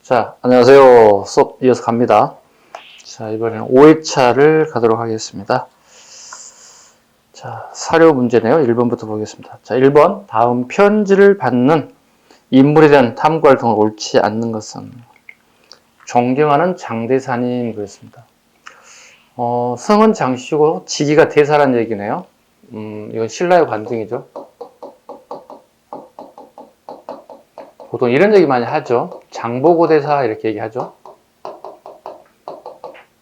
자, 안녕하세요. 수업 이어서 갑니다. 자, 이번에는 5회차를 가도록 하겠습니다. 자, 사료 문제네요. 1번부터 보겠습니다. 자, 1번. 다음 편지를 받는 인물에 대한 탐구 활동을 옳지 않는 것은 존경하는 장대사님 그랬습니다. 성은 장씨고 직위가 대사란 얘기네요. 이건 신라의 관등이죠. 보통 이런 얘기 많이 하죠. 장보고대사 이렇게 얘기하죠.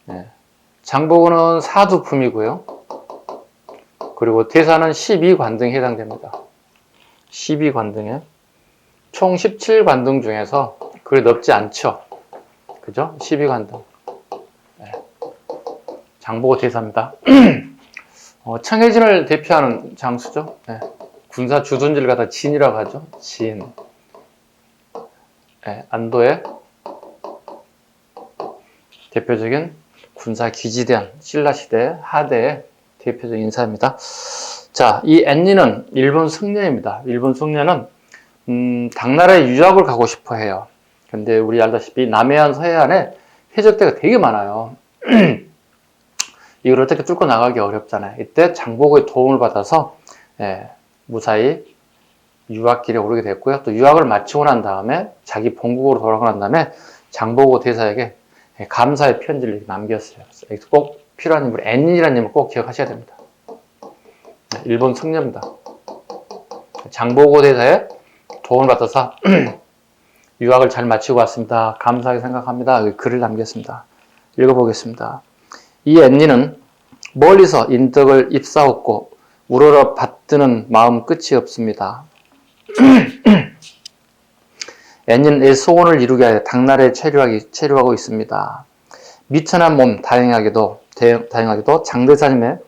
네. 장보고는 사두품이고요. 그리고 대사는 12관등에 해당됩니다. 12관등에 총 17관등 중에서 그리 넓지 않죠. 그죠? 12관등. 네. 장보고 대사입니다. 청해진을 대표하는 장수죠. 네. 군사 주둔지를 갖다 진이라고 하죠. 진. 네. 안도의 대표적인 군사 기지대한 신라시대 하대의 대표적인 인사입니다. 자, 이 앤니는 일본 승려입니다. 일본 승려는 당나라에 유학을 가고 싶어 해요. 근데 우리 알다시피 남해안, 서해안에 해적대가 되게 많아요. 이걸 어떻게 뚫고 나가기 어렵잖아요. 이때 장보고의 도움을 받아서 무사히 유학길에 오르게 됐고요. 또 유학을 마치고 난 다음에 자기 본국으로 돌아가고 난 다음에 장보고 대사에게 감사의 편지를 남겼어요. 그래서 꼭 필요한 인물, 앤니라는 인물을 꼭 기억하셔야 됩니다. 일본 승려입니다. 장보고 대사의 도움을 받아서 유학을 잘 마치고 왔습니다. 감사하게 생각합니다. 글을 남겼습니다. 읽어보겠습니다. 이 앤니는 멀리서 인덕을 입사했고 우러러 받드는 마음 끝이 없습니다. 앤니는 내 소원을 이루게 하여 당나라에 체류하고 있습니다. 미천한 몸 다행하게도 장대사님의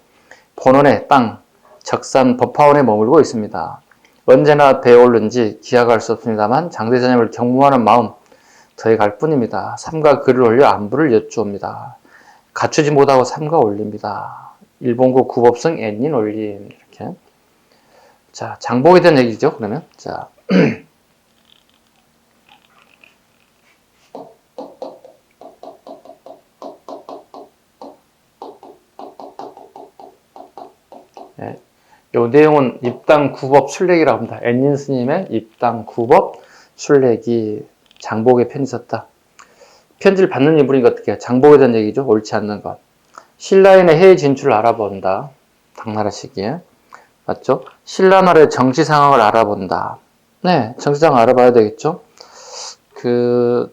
본원의 땅 적산 법화원에 머물고 있습니다. 언제나 배에 오른지 기약할 수 없습니다만 장대사님을 경무하는 마음 더해갈 뿐입니다. 삼가 글을 올려 안부를 여쭈옵니다. 갖추지 못하고 삼가 올립니다. 일본국 구법성 앤닌 올림. 이렇게. 자, 장보고에 대한 얘기죠. 그러면 자. 네. 요 내용은 입당 구법 순례기라고 합니다. 앤닌 스님의 입당 구법 순례기. 장보고에 편지 썼다. 편지를 받는 인물인 것 어떻게 해요? 장보고에 대한 얘기죠. 옳지 않는 것. 신라인의 해외 진출을 알아본다. 당나라 시기에. 맞죠? 신라나라의 정치 상황을 알아본다. 네, 정치 상황 알아봐야 되겠죠? 9세기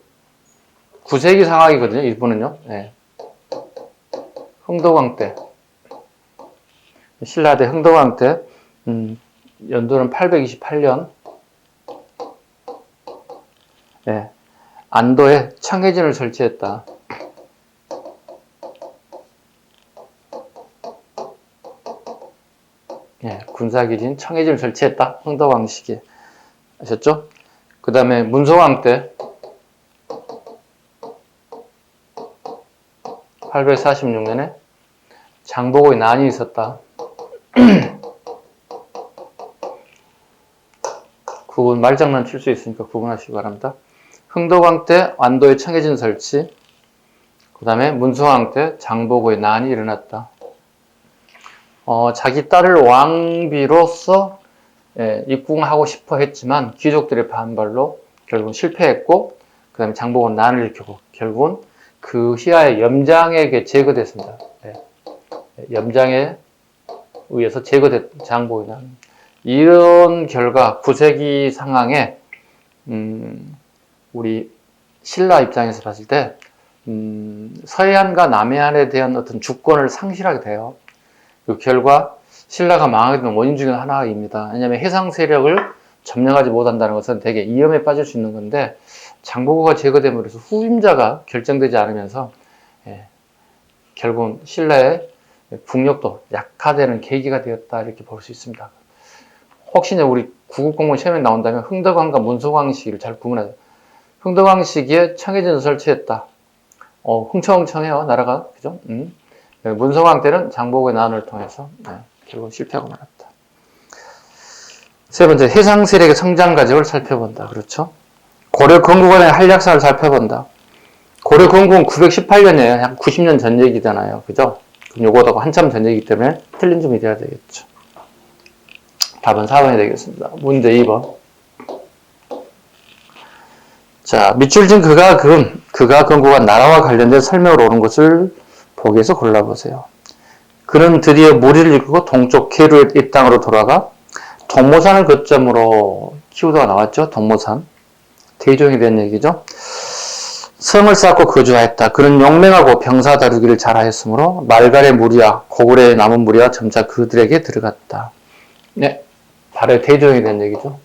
상황이거든요. 일본은요. 네. 흥덕왕 때. 신라대 흥덕왕 때, 연도는 828년, 예, 안도에 청해진을 설치했다. 예, 군사기진 청해진을 설치했다. 흥덕왕 시기에. 아셨죠? 그 다음에 문성왕 때, 846년에 장보고의 난이 있었다. 구분, 말장난 칠 수 있으니까 구분하시기 바랍니다. 흥덕왕 때 안도의 청해진 설치, 그 다음에 문성왕 때 장보고의 난이 일어났다. 자기 딸을 왕비로서 입궁하고 싶어 했지만 귀족들의 반발로 결국은 실패했고, 그 다음에 장보고는 난을 일으키고 결국은 그 시야에 염장에게 제거됐습니다. 염장에 의해서 제거된 장보고의 난. 이런 결과 9세기 상황에 우리 신라 입장에서 봤을 때 서해안과 남해안에 대한 어떤 주권을 상실하게 돼요. 그 결과 신라가 망하게 된 원인 중에 하나입니다. 왜냐하면 해상 세력을 점령하지 못한다는 것은 되게 위험에 빠질 수 있는 건데 장보고가 제거됨으로써 후임자가 결정되지 않으면서 결국은 신라의 국력도 약화되는 계기가 되었다 이렇게 볼 수 있습니다. 혹시나 우리 구국공무원 시험에 나온다면 흥덕왕과 문성왕 시기를 잘 구분하세요. 흥덕왕 시기에 청해진을 설치했다. 흥청흥청해요, 나라가. 그죠? 문성왕 때는 장보고의 난을 통해서 결국 실패하고 말았다. 세 번째, 해상 세력의 성장 과정을 살펴본다. 그렇죠? 고려 건국원의 한략사를 살펴본다. 고려 건국은 918년이에요. 약 90년 전 얘기잖아요. 그죠? 그럼 요거하고 한참 전 얘기이기 때문에 틀린 점이 돼야 되겠죠. 답은 4번이 되겠습니다. 문제 2번. 자, 밑줄 진 그가 건국한 나라와 관련된 설명을 옳은 것을 보기에서 골라보세요. 그는 드디어 무리를 이끌고 동쪽 계류의 입당으로 돌아가 동모산을 거점으로 키우다가 나왔죠. 동모산. 대종이 된 얘기죠. 성을 쌓고 거주하였다. 그는 용맹하고 병사 다루기를 잘하였으므로 말갈의 무리와 고구려의 남은 무리와 점차 그들에게 들어갔다. 네, 발의 대종이 된 얘기죠.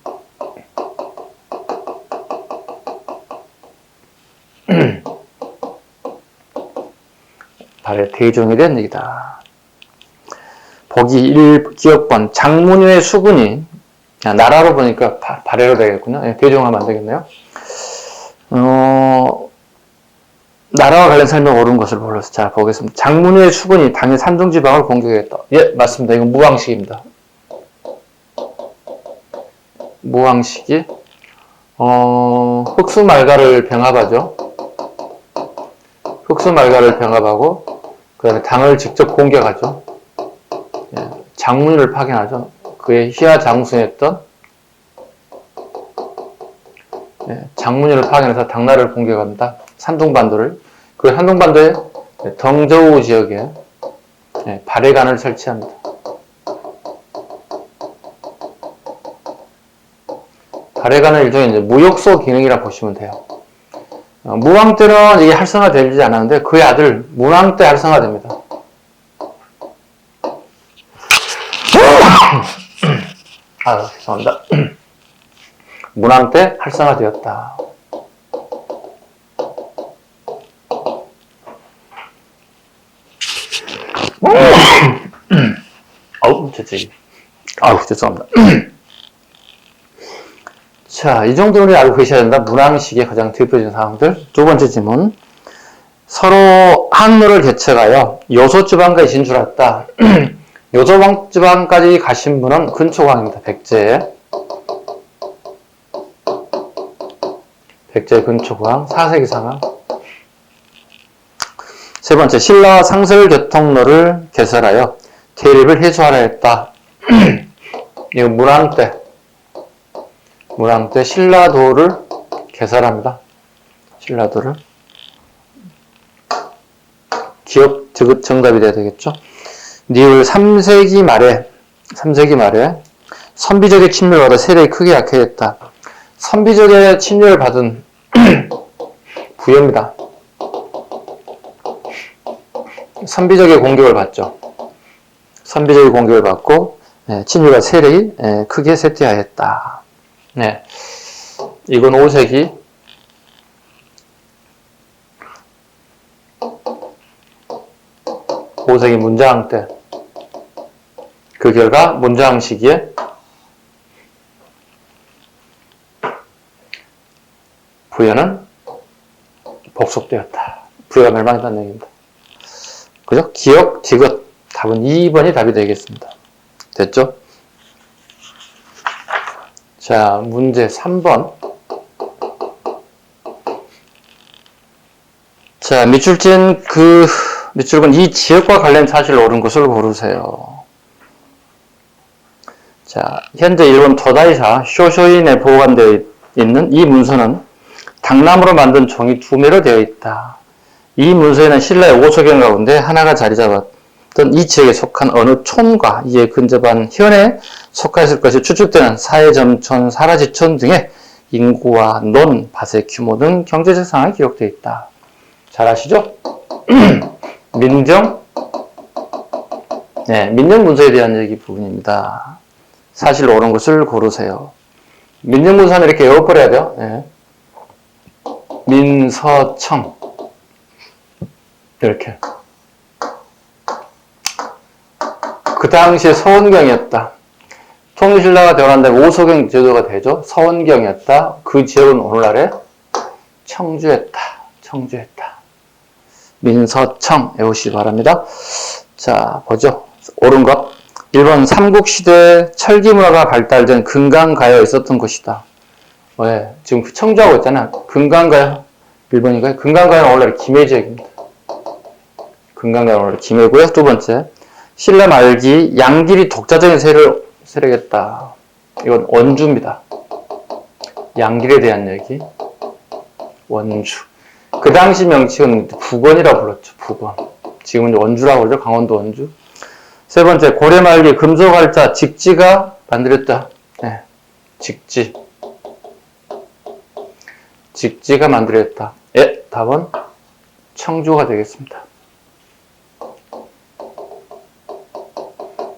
발의 대종이 된 얘기다. 보기 1 기억번 장문유의 수군이 나라로 보니까 발해로 되겠군요. 네, 대종하면 안 되겠네요. 나라와 관련 설명 옳은 것을 불러서 자 보겠습니다. 장문유의 수군이 당일 산둥지방을 공격했다. 예, 맞습니다. 이건 무왕식입니다. 무왕식이 흑수말가를 병합하죠. 흑수말가를 병합하고 그 다음에 당을 직접 공격하죠. 예, 장문유를 파견하죠. 그의 희야 장수였던 장문유를 파견해서 당나라를 공격한다. 산둥반도를. 그 산둥반도의 덩저우 지역에 발해관을 설치합니다. 발해관은 일종의 이제 무역소 기능이라 보시면 돼요. 무왕 때는 이게 활성화되지 않았는데 그의 아들 문왕 때 활성화됩니다. 아, 죄송합니다. 문왕 때 활성화되었다. 아우, 죄송합니다. 자, 이 정도는 알고 계셔야 된다. 문왕식의 가장 대표적인 사항들. 두 번째 질문. 서로 항로를 개척하여 요소지방까지 진출했다. 요소지방까지 가신 분은 근초광입니다. 백제 근초광 4세기 상황. 세 번째, 신라와 상설 교통로를 개설하여 대립을 해소하려 했다. 이거 문왕 때 신라도를 개설합니다. 신라도를. 기억 정답이 돼야 되겠죠. 니을 3세기 말에 선비족의 침략을 받아 세력이 크게 약해졌다. 선비족의 침략을 받은 부여입니다. 선비족의 공격을 받죠. 선비족의 공격을 받고 친일과 세력이 크게 쇠퇴하였다. 네, 이건 5세기 문자왕 때. 그 결과 문자왕 시기에 부여는 복속되었다. 부여가 멸망했다는 얘기입니다. 그죠? 기억, 디귿. 답은 2번이 답이 되겠습니다. 됐죠? 자, 문제 3번. 자, 밑줄은 이 지역과 관련 사실을 옳은 것을 고르세요. 자, 현재 일본 토다이사 쇼쇼인에 보관되어 있는 이 문서는 당나무로 만든 종이 2매로 되어 있다. 이 문서에는 신라의 5소경 가운데 하나가 자리 잡았던 이 지역에 속한 어느 촌과 이에 근접한 현에 속하였을 것이 추측되는 사해점촌, 사라지촌 등의 인구와 논, 밭의 규모 등 경제적 상황이 기록되어 있다. 잘 아시죠? 민정? 네, 민정 문서에 대한 얘기 부분입니다. 사실 옳은 것을 고르세요. 민정 문서는 이렇게 외워버려야 돼요. 네. 민서청. 이렇게. 그 당시에 서원경이었다. 통일신라가 되고 난 다음에 오소경 제도가 되죠. 서원경이었다. 그 지역은 오늘날의 청주였다. 민서청 외우시기 바랍니다. 자, 보죠. 옳은 것. 1번 삼국시대 철기문화가 발달된 금강가에 있었던 곳이다. 왜? 지금 청주하고 있잖아. 금강가요? 1번인가요? 금강가는 원래 김해지역입니다. 금강가는 원래 김해고요. 두 번째, 신라 말기 양길이 독자적인 세력이었다. 이건 원주입니다. 양길에 대한 얘기. 원주. 그 당시 명칭은 북원이라고 불렀죠. 북원. 지금은 원주라고 그러죠. 강원도 원주. 세 번째, 고려 말기 금속활자 직지가 만들었다. 네. 직지. 직지가 만들었다. 예, 답은 청주가 되겠습니다.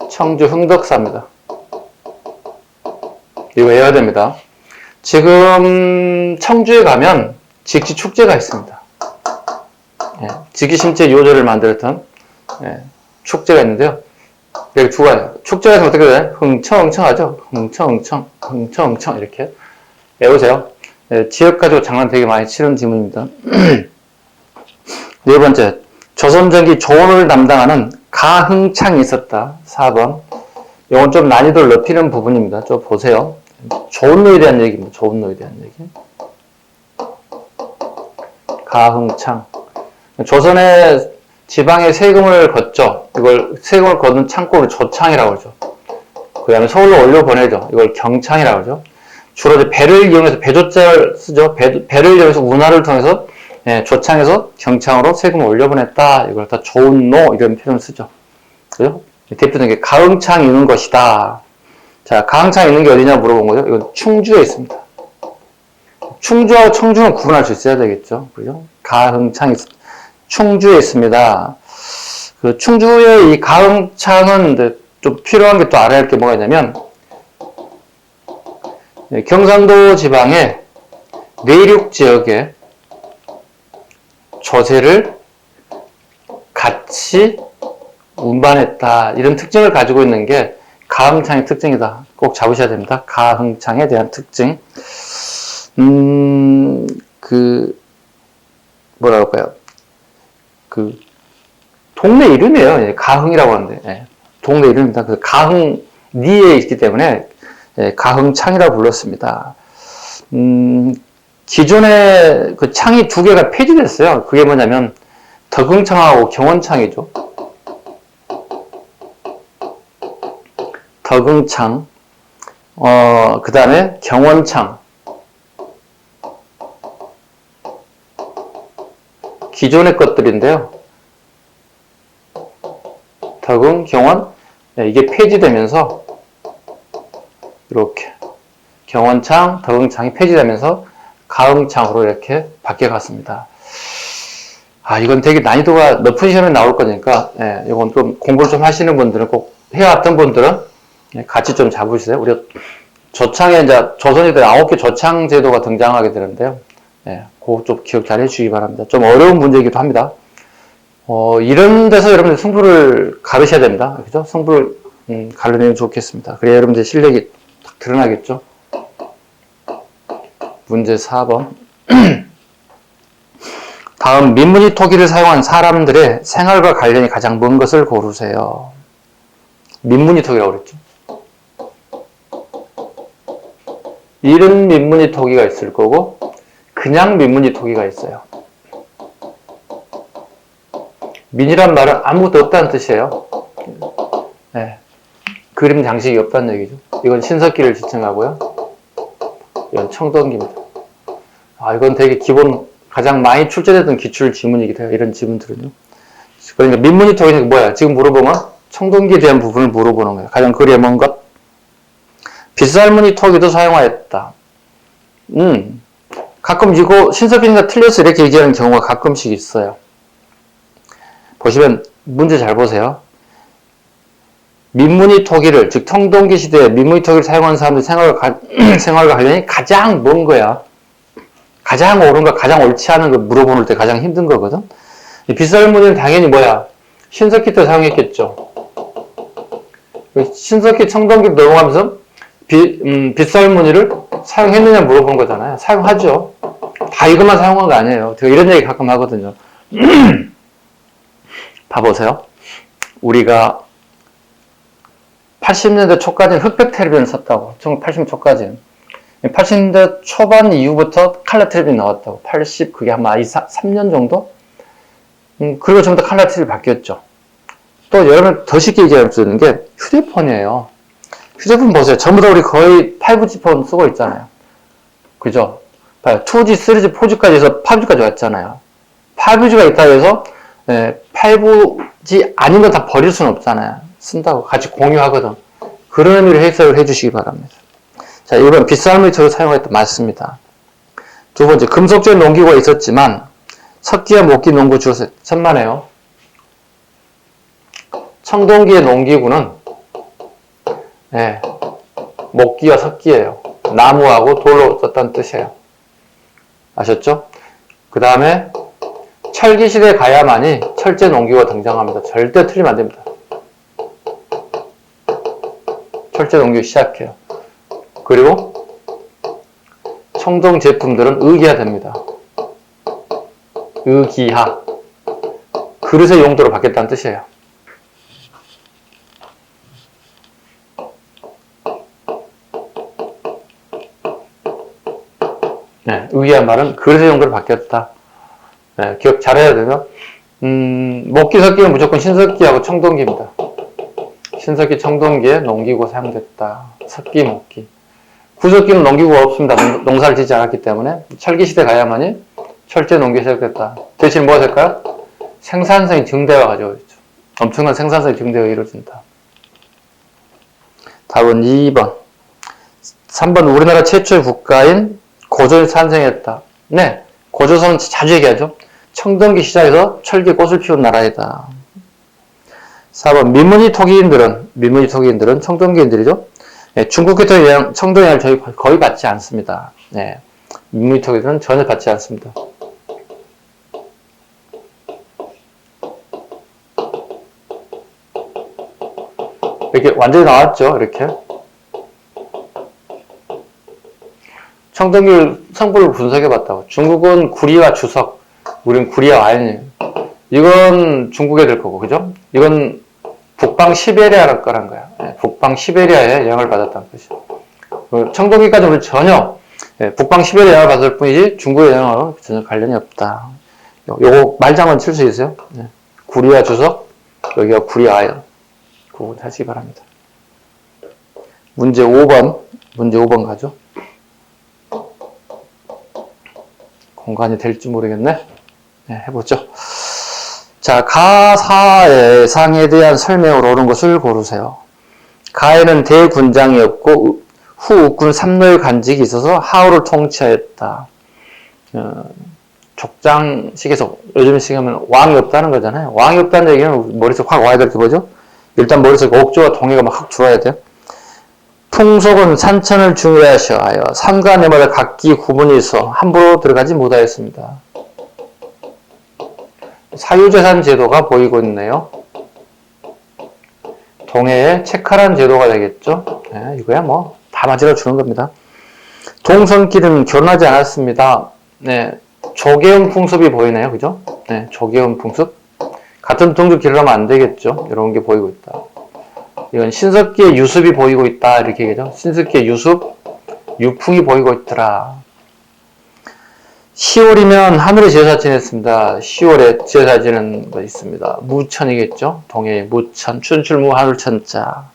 청주 흥덕사입니다. 이거 외워야 됩니다. 지금 청주에 가면 직지 축제가 있습니다. 예, 직기심체 요조를 만들었던 축제가 있는데요. 여기 두 가지. 축제가 있으면 어떻게 돼요? 흥청흥청하죠? 흥청흥청 이렇게 외우세요. 예, 지역 가지고 장난 되게 많이 치는 지문입니다. 네 번째, 조선전기 조언을 담당하는 가흥창이 있었다. 4번. 이건 좀 난이도를 높이는 부분입니다. 좀 보세요. 조은로에 대한 얘기입니다. 조은로에 대한 얘기. 가흥창. 조선의 지방에 세금을 걷죠. 이걸 세금을 걷는 창고를 조창이라고 그러죠. 그 다음에 서울로 올려보내죠. 이걸 경창이라고 그러죠. 주로 이제 배를 이용해서 배조자를 쓰죠. 배를 이용해서 운하를 통해서 조창에서 경창으로 세금을 올려보냈다. 이걸 다 조은로 이런 표현을 쓰죠. 그죠? 대표적인 게 가흥창이 있는 것이다. 자, 가흥창이 있는 게 어디냐 물어본 거죠. 이건 충주에 있습니다. 충주하고 청주는 구분할 수 있어야 되겠죠. 그죠? 가흥창이 충주에 있습니다. 그 충주의 이 가흥창은 좀 필요한 게 또 알아야 할 게 뭐가 있냐면, 경상도 지방의 내륙 지역에 조세를 같이 운반했다. 이런 특징을 가지고 있는 게 가흥창의 특징이다. 꼭 잡으셔야 됩니다. 가흥창에 대한 특징. 뭐라 할까요? 그, 동네 이름이에요. 가흥이라고 하는데. 예, 동네 이름입니다. 그 가흥리에 있기 때문에 가흥창이라고 불렀습니다. 기존에 그 창이 두 개가 폐지됐어요. 그게 뭐냐면 덕흥창하고 경원창이죠. 덕흥창, 그 다음에 경원창. 기존의 것들인데요. 덕흥, 경원, 이게 폐지되면서 이렇게 경원창, 덕흥창이 폐지되면서 가흥창으로 이렇게 바뀌어갔습니다. 아, 이건 되게 난이도가 높은 시험에 나올 거니까, 이건 좀 공부를 좀 하시는 분들은 꼭 해왔던 분들은 같이 좀 잡으시세요. 우리 조창에 이제 조선시대 9개 조창 제도가 등장하게 되는데요. 그거 좀 기억 잘 해주시기 바랍니다. 좀 어려운 문제이기도 합니다. 이런 데서 여러분들 승부를 가르셔야 됩니다. 그죠? 승부를 가르내면 좋겠습니다. 그래야 여러분들 실력이 딱 드러나겠죠? 문제 4번. 다음 민문이 토기를 사용한 사람들의 생활과 관련이 가장 먼 것을 고르세요. 민문이 토기라고 그랬죠. 이런 민문이 토기가 있을 거고 그냥 민문이 토기가 있어요. 민이란 말은 아무것도 없다는 뜻이에요. 그림 장식이 없다는 얘기죠. 이건 신석기를 지칭하고요. 이건 청동기입니다. 아, 이건 되게 기본, 가장 많이 출제되던 기출 지문이기도 해요. 이런 지문들은요. 그러니까 민문이 토기는 뭐야? 지금 물어보면 청동기에 대한 부분을 물어보는 거예요. 가장 거리에 먼 것. 빗살무늬 토기도 사용하였다. 가끔 이거 신석기니까 틀려서 이렇게 얘기하는 경우가 가끔씩 있어요. 보시면 문제 잘 보세요. 민문이 토기를, 즉 청동기 시대에 민문이 토기를 사용하는 사람들 생활과 관련이 가장 먼 거야. 가장 옳은 거, 가장 옳지 않은 거 물어보는 때 가장 힘든 거거든. 빗살무늬는 당연히 뭐야? 신석기 때 사용했겠죠. 신석기 청동기로 넘어가면서 빗살무늬를 사용했느냐 물어보는 거잖아요. 사용하죠. 다 이것만 사용한 거 아니에요. 제가 이런 얘기 가끔 하거든요. 봐보세요. 우리가 80년대 초까지는 흑백 텔레비전 썼다고. 1980년 초까지는. 80년대 초반 이후부터 칼라 텔레비전이 나왔다고. 80, 그게 아마 3년 정도? 그리고 좀 더 칼라 텔레비전이 바뀌었죠. 또 여러분 더 쉽게 얘기할 수 있는 게 휴대폰이에요. 휴대폰 보세요. 전부 다 우리 거의 5G 폰 쓰고 있잖아요. 그죠? 2G, 3G, 4G까지 해서 5G까지 왔잖아요. 5G가 있다고 해서 5G 아닌 거 다 버릴 수는 없잖아요. 쓴다고 같이 공유하거든. 그런 의미로 해석을 해주시기 바랍니다. 자, 1번 비싼 물질을 사용했다. 맞습니다. 두 번째, 금속질 농기구가 있었지만 석기와 목기 농구 주로 천만에요. 청동기의 농기구는 목기와 석기예요. 나무하고 돌로 썼다는 뜻이에요. 아셨죠? 그 다음에 철기 시대에 가야만이 철제 농기구가 등장합니다. 절대 틀리면 안 됩니다. 철제 농기구 시작해요. 그리고 청동 제품들은 의기화 됩니다. 의기화. 그릇의 용도로 바뀌었다는 뜻이에요. 네, 의기화 말은 그릇의 용도로 바뀌었다. 네, 기억 잘해야 되죠? 목기, 석기는 무조건 신석기하고 청동기입니다. 신석기, 청동기에 농기구가 사용됐다. 석기, 목기. 구석기는 농기구가 없습니다. 농사를 짓지 않았기 때문에 철기시대 가야만이 철제 농기가 시작됐다. 대신 뭐가 될까요? 생산성이 증대가 가져오죠. 엄청난 생산성의 증대가 이루어진다. 답은 2번. 3번 우리나라 최초의 국가인 고조선이 탄생했다. 네, 고조선은 자주 얘기하죠. 청동기 시작해서 철기 꽃을 피운 나라이다. 4번 민무지 토기인들은 청동기인들이죠. 네, 중국 계통의 영향, 청동의 영향을 저희 거의 받지 않습니다. 네, 민무지 토기들은 전혀 받지 않습니다. 이렇게 완전히 나왔죠. 이렇게 청동기 성분을 분석해봤다고. 중국은 구리와 주석, 우리는 구리와 아연이에요. 이건 중국에 될 거고, 그죠? 이건 북방 시베리아랄 거란 거야. 북방 시베리아에 영향을 받았다는 것이죠. 청동기까지 우리 전혀 북방 시베리아 영향을 받을 뿐이지 중국의 영향하고 전혀 관련이 없다. 요거 말장은 칠 수 있어요? 구리와 주석, 여기가 구리와 아연. 구분하시기 바랍니다. 문제 5번 가죠. 공간이 될지 모르겠네. 네, 해보죠. 자, 가사의 상에 대한 설명으로 옳은 것을 고르세요. 가에는 대군장이 없고 후 uk군 삼로의 간직이 있어서 하우를 통치하였다. 족장식에서 요즘 식하면 왕이 없다는 거잖아요. 왕이 없다는 얘기는 머릿속 확 와야 될 게 뭐죠? 일단 머릿속에 옥조와 동해가 막 확 들어와야 돼요. 풍속은 산천을 중요하여 산과내마다 각기 구분이 있어 함부로 들어가지 못하였습니다. 사유재산 제도가 보이고 있네요. 동해의 체칼한 제도가 되겠죠. 네, 이거야 뭐 다 맞으러 주는 겁니다. 동성끼리는 결혼하지 않았습니다. 네, 조계음 풍습이 보이네요. 그죠? 네, 조계음 풍습. 같은 동족 결혼하면 안 되겠죠. 이런 게 보이고 있다. 이건 신석기의 유습이 보이고 있다. 이렇게 얘기하죠. 신석기의 유습, 유풍이 보이고 있더라. 10월이면 하늘에 제사 지냈습니다. 10월에 제사 지는 거 있습니다. 무천이겠죠. 동해의 무천, 춘출무 하늘천자.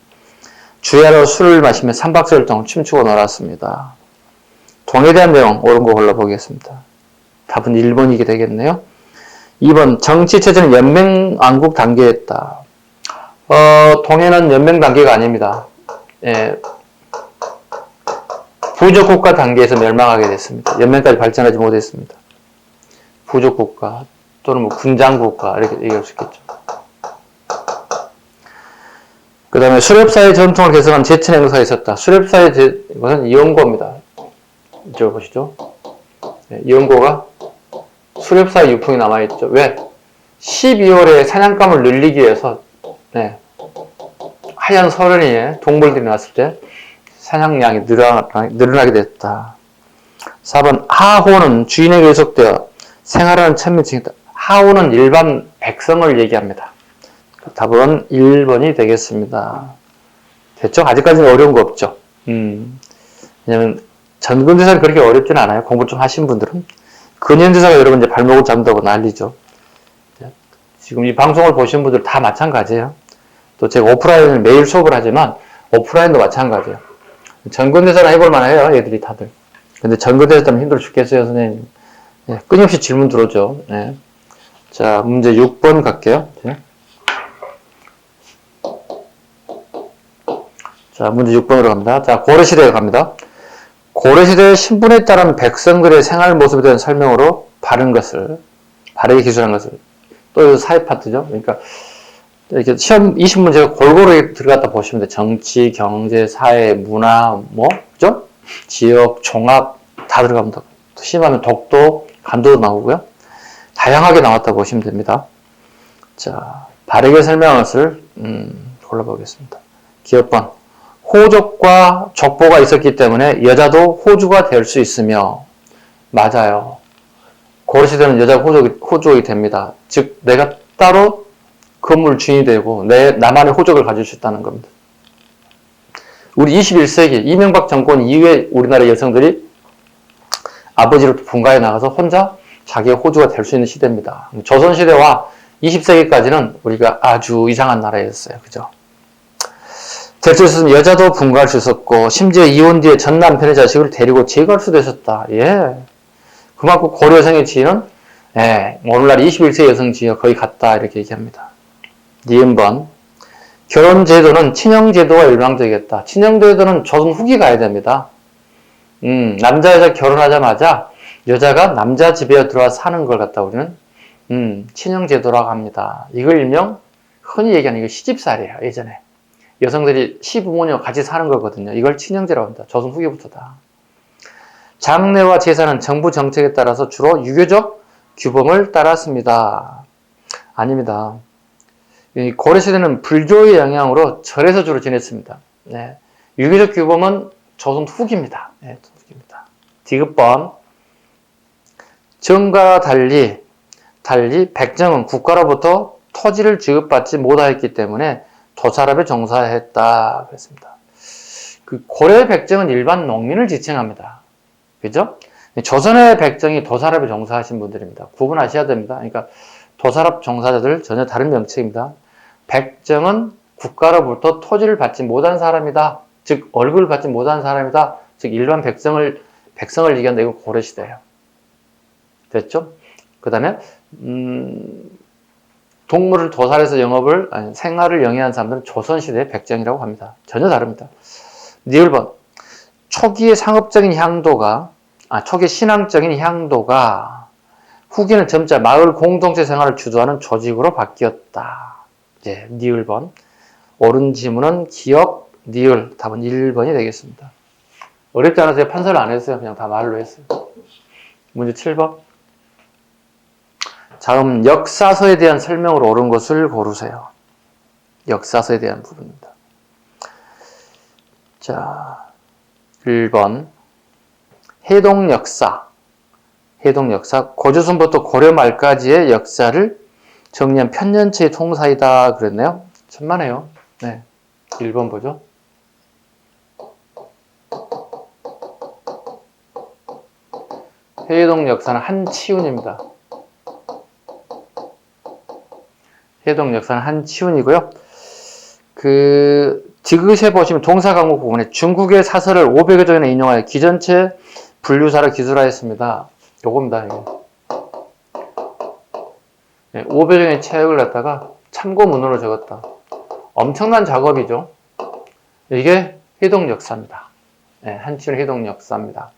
주야로 술을 마시며 3박 4일 동안 춤추고 놀았습니다. 동해에 대한 내용 옳은 거 골라보겠습니다. 답은 1번이게 되겠네요. 2번 정치체제는 연맹왕국 단계였다. 동해는 연맹 단계가 아닙니다. 예, 부족국가 단계에서 멸망하게 됐습니다. 연맹까지 발전하지 못했습니다. 부족국가 또는 뭐 군장국가 이렇게 얘기할 수 있겠죠. 그 다음에 수렵사의 전통을 개선한 제천 행사가 있었다. 수렵사의 이것은 이원고입니다. 이쪽을 보시죠. 네, 이원고가 수렵사의 유풍이 남아있죠. 왜? 12월에 사냥감을 늘리기 위해서 하얀 설은이에 동물들이 나왔을 때 사냥량이 늘어나게 됐다. 4번 하호는 주인에게 의속되어 생활하는 천민층이다. 하호는 일반 백성을 얘기합니다. 답은 1번이 되겠습니다. 됐죠? 아직까지는 어려운 거 없죠? 왜냐면 전근대사는 그렇게 어렵지는 않아요. 공부 좀 하신 분들은. 근현대사가 여러분 이제 발목을 잡는다고 난리죠. 지금 이 방송을 보시는 분들 다 마찬가지예요. 또 제가 오프라인을 매일 수업을 하지만 오프라인도 마찬가지예요. 전근대사는 해볼 만해요. 얘들이 다들. 근데 전근대사 때문에 힘들어 죽겠어요, 선생님. 네, 끊임없이 질문 들어오죠. 네. 자, 문제 6번 갈게요. 네. 자, 문제 6번으로 갑니다. 자, 고려시대에 갑니다. 고려시대의 신분에 따른 백성들의 생활 모습에 대한 설명으로 바르게 기술한 것을, 또 사회 파트죠. 그러니까, 이렇게 시험 20문제가 골고루 들어갔다 보시면 돼요. 정치, 경제, 사회, 문화, 그죠? 지역, 종합, 다 들어갑니다. 심하면 독도, 간도도 나오고요. 다양하게 나왔다 보시면 됩니다. 자, 바르게 설명한 것을, 골라보겠습니다. 기업번. 호족과 족보가 있었기 때문에 여자도 호주가 될 수 있으며, 맞아요. 고려시대는 여자가 호족이 됩니다. 즉, 내가 따로 건물 주인이 되고, 나만의 호족을 가질 수 있다는 겁니다. 우리 21세기, 이명박 정권 이후에 우리나라 여성들이 아버지로부터 분가해 나가서 혼자 자기의 호주가 될 수 있는 시대입니다. 조선시대와 20세기까지는 우리가 아주 이상한 나라였어요. 그죠? 될 수 있으면 여자도 분가할 수 있었고, 심지어 이혼 뒤에 전 남편의 자식을 데리고 재갈 수도 있었다. 예. 그만큼 고려 여성의 지위는, 오늘날 21세기 여성 지위가 거의 같다. 이렇게 얘기합니다. 니은번. 결혼제도는 친형제도가 일방적이었다. 친형제도는 조선 후기 가야 됩니다. 남자, 여자 결혼하자마자 여자가 남자 집에 들어와 사는 걸 갖다 우리는, 친형제도라고 합니다. 이걸 일명, 흔히 얘기하는 이거 시집살이에요. 예전에. 여성들이 시부모님과 같이 사는 거거든요. 이걸 친형제라고 합니다. 조선 후기부터다. 장례와 제사는 정부 정책에 따라서 주로 유교적 규범을 따랐습니다. 아닙니다. 고려시대는 불교의 영향으로 절에서 주로 지냈습니다. 네. 유교적 규범은 조선 후기입니다. 네, 후기입니다. 디귿번. 정과 달리 백정은 국가로부터 토지를 지급받지 못하였기 때문에 도살업에 종사했다. 그랬습니다. 그 고려의 백정은 일반 농민을 지칭합니다. 그죠? 조선의 백정이 도살업에 종사하신 분들입니다. 구분하셔야 됩니다. 그러니까 도살업 종사자들 전혀 다른 명칭입니다. 백정은 국가로부터 토지를 받지 못한 사람이다. 즉 월급을 받지 못한 사람이다. 즉 일반 백성을 얘기한다. 이거 고려시대예요. 됐죠? 그 다음에 동물을 도살해서 생활을 영위한 사람들은 조선시대의 백정이라고 합니다. 전혀 다릅니다. 니을번. 초기의 신앙적인 향도가 후기는 점차 마을 공동체 생활을 주도하는 조직으로 바뀌었다. 이제 니을번. 옳은 지문은 기억, 니을. 답은 1번이 되겠습니다. 어렵지 않아서 판서를 안 했어요. 그냥 다 말로 했어요. 문제 7번. 다음 역사서에 대한 설명으로 옳은 것을 고르세요. 역사서에 대한 부분입니다. 자, 1번. 해동역사. 고조선부터 고려 말까지의 역사를 정리한 편년체의 통사이다. 그랬네요. 천만에요. 네. 1번 보죠. 해동역사는 한치훈입니다. 해동역사는 한치훈이고요. 디귿에 보시면 동사 강목 부분에 중국의 사설을 500여 전에 인용하여 기전체 분류사를 기술하였습니다. 요겁니다. 이거. 500여 전의 책을 갖다가 참고문으로 적었다. 엄청난 작업이죠. 이게 해동역사입니다. 한치훈 해동역사입니다.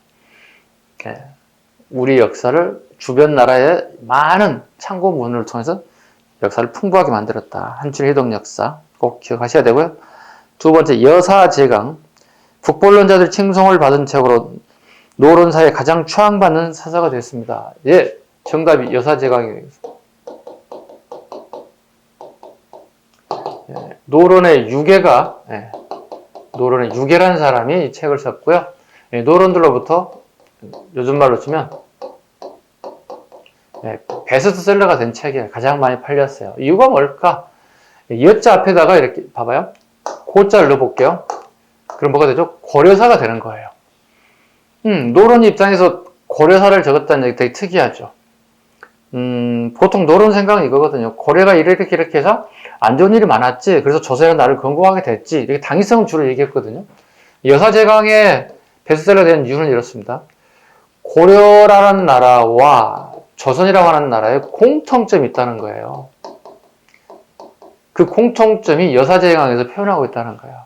우리 역사를 주변 나라의 많은 참고문을 통해서 역사를 풍부하게 만들었다. 한치훈 해동역사 꼭 기억하셔야 되고요. 두 번째, 여사제강. 북벌론자들 칭송을 받은 책으로 노론사에 가장 추앙받는 사사가 됐습니다. 예, 정답이 여사제강이겠습니다. 노론의 유계라는 사람이 이 책을 썼고요. 노론들로부터 요즘 말로 치면 베스트셀러가 된 책이 가장 많이 팔렸어요. 이유가 뭘까? 여자 앞에다가 이렇게 봐봐요. 고자를 넣어볼게요. 그럼 뭐가 되죠? 고려사가 되는 거예요. 노론 입장에서 고려사를 적었다는 얘기 되게 특이하죠. 보통 노론 생각은 이거거든요. 고려가 이렇게 해서 안 좋은 일이 많았지. 그래서 조선이 나를 건국하게 됐지. 이렇게 당위성을 주로 얘기했거든요. 여사제강의 베스트셀러가 된 이유는 이렇습니다. 고려라는 나라와 조선이라고 하는 나라에 공통점이 있다는 거예요. 그 공통점이 여사제강에서 표현하고 있다는 거예요.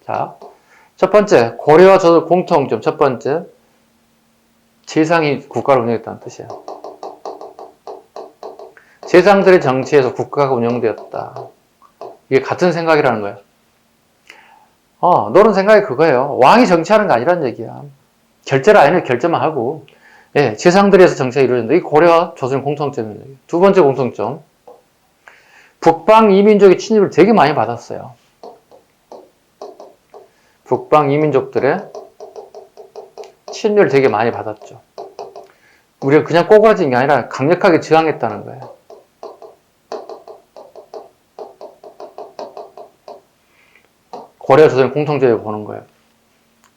자, 첫 번째, 고려와 조선 공통점. 첫 번째, 재상이 국가를 운영했다는 뜻이에요. 재상들의 정치에서 국가가 운영되었다. 이게 같은 생각이라는 거예요. 너는 생각이 그거예요. 왕이 정치하는 거 아니란 얘기야. 결제를 아니면 결제만 하고, 예, 재상들에서 정치가 이루어진다. 이 고려와 조선의 공통점입니다. 두 번째 공통점. 북방 이민족의 침입을 되게 많이 받았어요. 북방 이민족들의 침입을 되게 많이 받았죠. 우리가 그냥 꼬꾸라진 게 아니라 강력하게 저항했다는 거예요. 고려와 조선의 공통점을 보는 거예요.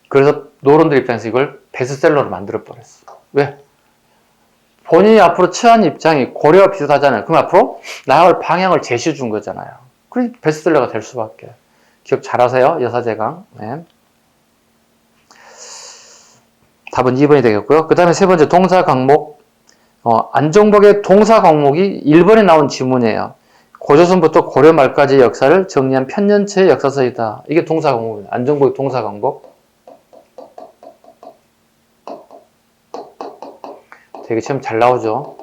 그래서 노론들 입장에서 이걸 베스트셀러로 만들어버렸어. 왜? 본인이 앞으로 처한 입장이 고려와 비슷하잖아요. 그럼 앞으로 나아갈 방향을 제시해 준 거잖아요. 그래서 베스트셀러가 될 수밖에. 기억 잘하세요. 여사제강. 네. 답은 2번이 되겠고요. 그 다음에 세 번째 동사 강목. 안종복의 동사 강목이 1번에 나온 지문이에요. 고조선부터 고려 말까지의 역사를 정리한 편년체의 역사서이다. 이게 동사 강목입니다. 안종복의 동사 강목. 되게 시험 잘 나오죠.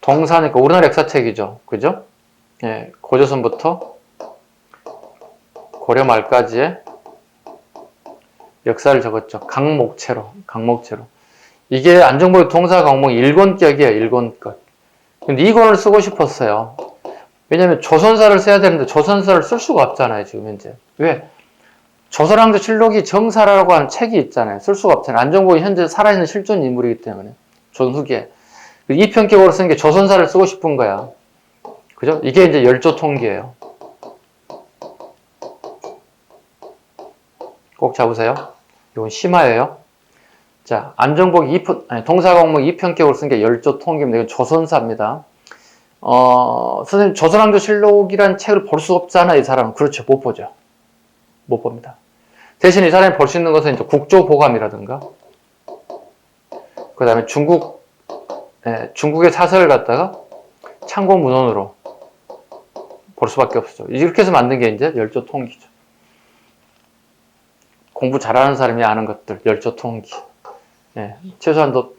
동사니까 우리나라 역사책이죠. 그죠? 예, 고조선부터 고려 말까지의 역사를 적었죠. 강목체로. 이게 안종복의 동사 강목이 1권격이에요. 1권격. 근데 이 권을 쓰고 싶었어요. 왜냐면 조선사를 써야 되는데 조선사를 쓸 수가 없잖아요. 지금 현재. 왜? 조선왕조실록이 정사라고 하는 책이 있잖아요. 쓸 수가 없잖아요. 안종복이 현재 살아있는 실존 인물이기 때문에. 조선 후기에. 이 편격으로 쓴 게 조선사를 쓰고 싶은 거야. 그죠? 이게 이제 열조통기예요. 꼭 잡으세요. 이건 심화예요. 자, 안종복 동사강목 2편격으로 쓴 게 열조통기입니다. 이건 조선사입니다. 선생님, 조선왕조실록이라는 책을 볼 수 없잖아, 이 사람은. 그렇죠. 못 보죠. 못 봅니다. 대신 이 사람이 볼 수 있는 것은 이제 국조보감이라든가, 그 다음에 중국의 사설을 갖다가 참고 문헌으로 볼 수밖에 없죠. 이렇게 해서 만든 게 이제 열조통기죠. 공부 잘하는 사람이 아는 것들, 열조통기. 예, 최소한도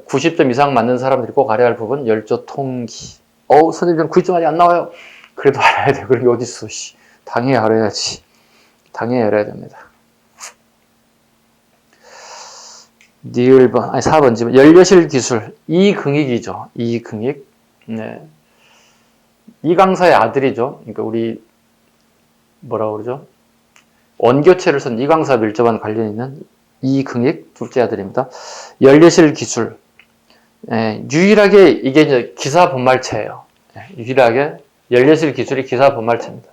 90점 이상 맞는 사람들이 꼭 알아야 할 부분, 열조통기. 선생님, 90점 아직 안 나와요. 그래도 알아야 돼. 그런 게 어딨어, 씨. 당연히 알아야지. 당연히 알아야 됩니다. 4번 지문. 연료실 기술. 이긍익이죠. 이긍익. 네. 이 강사의 아들이죠. 그러니까 우리, 뭐라고 그러죠? 원교체를 쓴 이 강사 밀접한 관련이 있는 이긍익, 둘째 아들입니다. 연료실 기술. 유일하게 이게 이제 기사 본말체예요. 유일하게 연료실 기술이 기사 본말체입니다.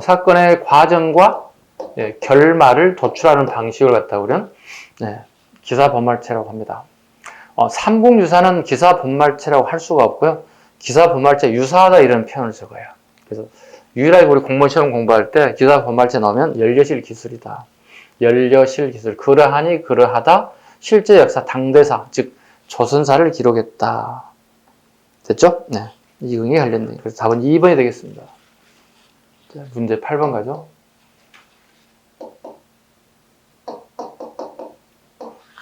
사건의 과정과 결말을 도출하는 방식을 갖다 우리는 기사 본말체라고 합니다. 삼국유사는 기사 본말체라고 할 수가 없고요. 기사 본말체 유사하다 이런 표현을 적어요. 그래서 유일하게 우리 공무원 시험 공부할 때 기사 본말체 넣으면 연료실 기술이다. 연료실 기술. 그러하니 그러하다. 실제 역사 당대사 즉 조선사를 기록했다. 됐죠? 네. 이긍이 관련된. 그래서 답은 2번이 되겠습니다. 자, 문제 8번 가죠.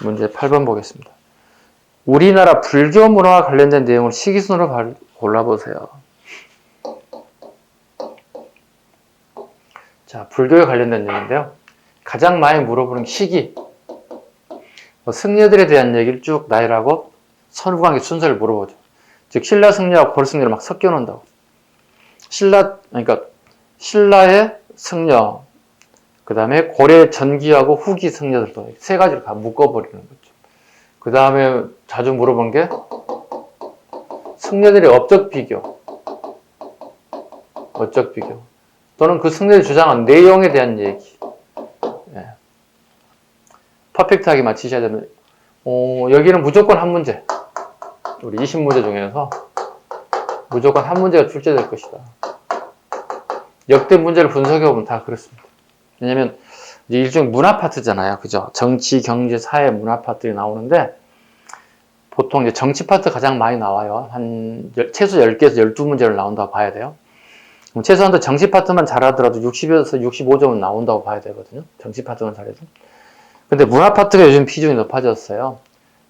문제 8번 보겠습니다. 우리나라 불교 문화와 관련된 내용을 시기순으로 골라보세요. 자, 불교에 관련된 얘기인데요. 가장 많이 물어보는 시기. 승려들에 대한 얘기를 쭉 나열하고 선후관계 순서를 물어보죠. 즉, 신라 승려와 고려 승려를 막 섞여 놓는다고. 그러니까 신라의 승려, 그 다음에 고려의 전기하고 후기 승려들도 세 가지를 다 묶어버리는 거죠. 그 다음에 자주 물어본 게 승려들의 업적 비교. 또는 그 승리를 주장한 내용에 대한 얘기. 예. 퍼펙트하게 맞히셔야 되면, 여기는 무조건 한 문제. 우리 20문제 중에서 무조건 한 문제가 출제될 것이다. 역대 문제를 분석해보면 다 그렇습니다. 왜냐면, 일종의 문화 파트잖아요. 그죠? 정치, 경제, 사회, 문화 파트들이 나오는데, 보통 이제 정치 파트 가장 많이 나와요. 최소 10개에서 12문제를 나온다고 봐야 돼요. 최소한 정치 파트만 잘하더라도 60에서 65점은 나온다고 봐야 되거든요. 정치 파트만 잘해도. 근데 문화 파트가 요즘 비중이 높아졌어요.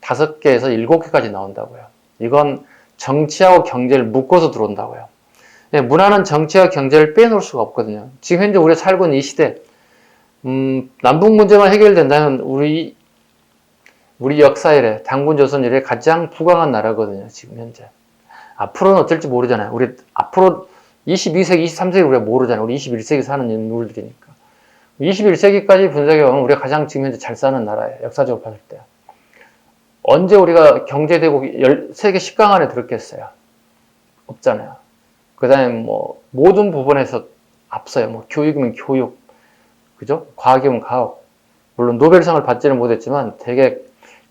5개에서 7개까지 나온다고요. 이건 정치하고 경제를 묶어서 들어온다고요. 문화는 정치와 경제를 빼놓을 수가 없거든요. 지금 현재 우리가 살고 있는 이 시대, 남북 문제만 해결된다면 우리 역사 이래, 당군 조선 이래 가장 부강한 나라거든요. 지금 현재. 앞으로는 어떨지 모르잖아요. 우리 앞으로 22세기, 23세기 우리가 모르잖아요. 우리 21세기 사는 인물들이니까. 21세기까지 분석해보면 우리가 가장 지금 현재 잘 사는 나라예요. 역사적으로 봤을 때. 언제 우리가 경제대국 세계 10강 안에 들었겠어요? 없잖아요. 그 다음에 모든 부분에서 앞서요. 교육이면 교육. 그죠? 과학이면 과학. 물론 노벨상을 받지는 못했지만 되게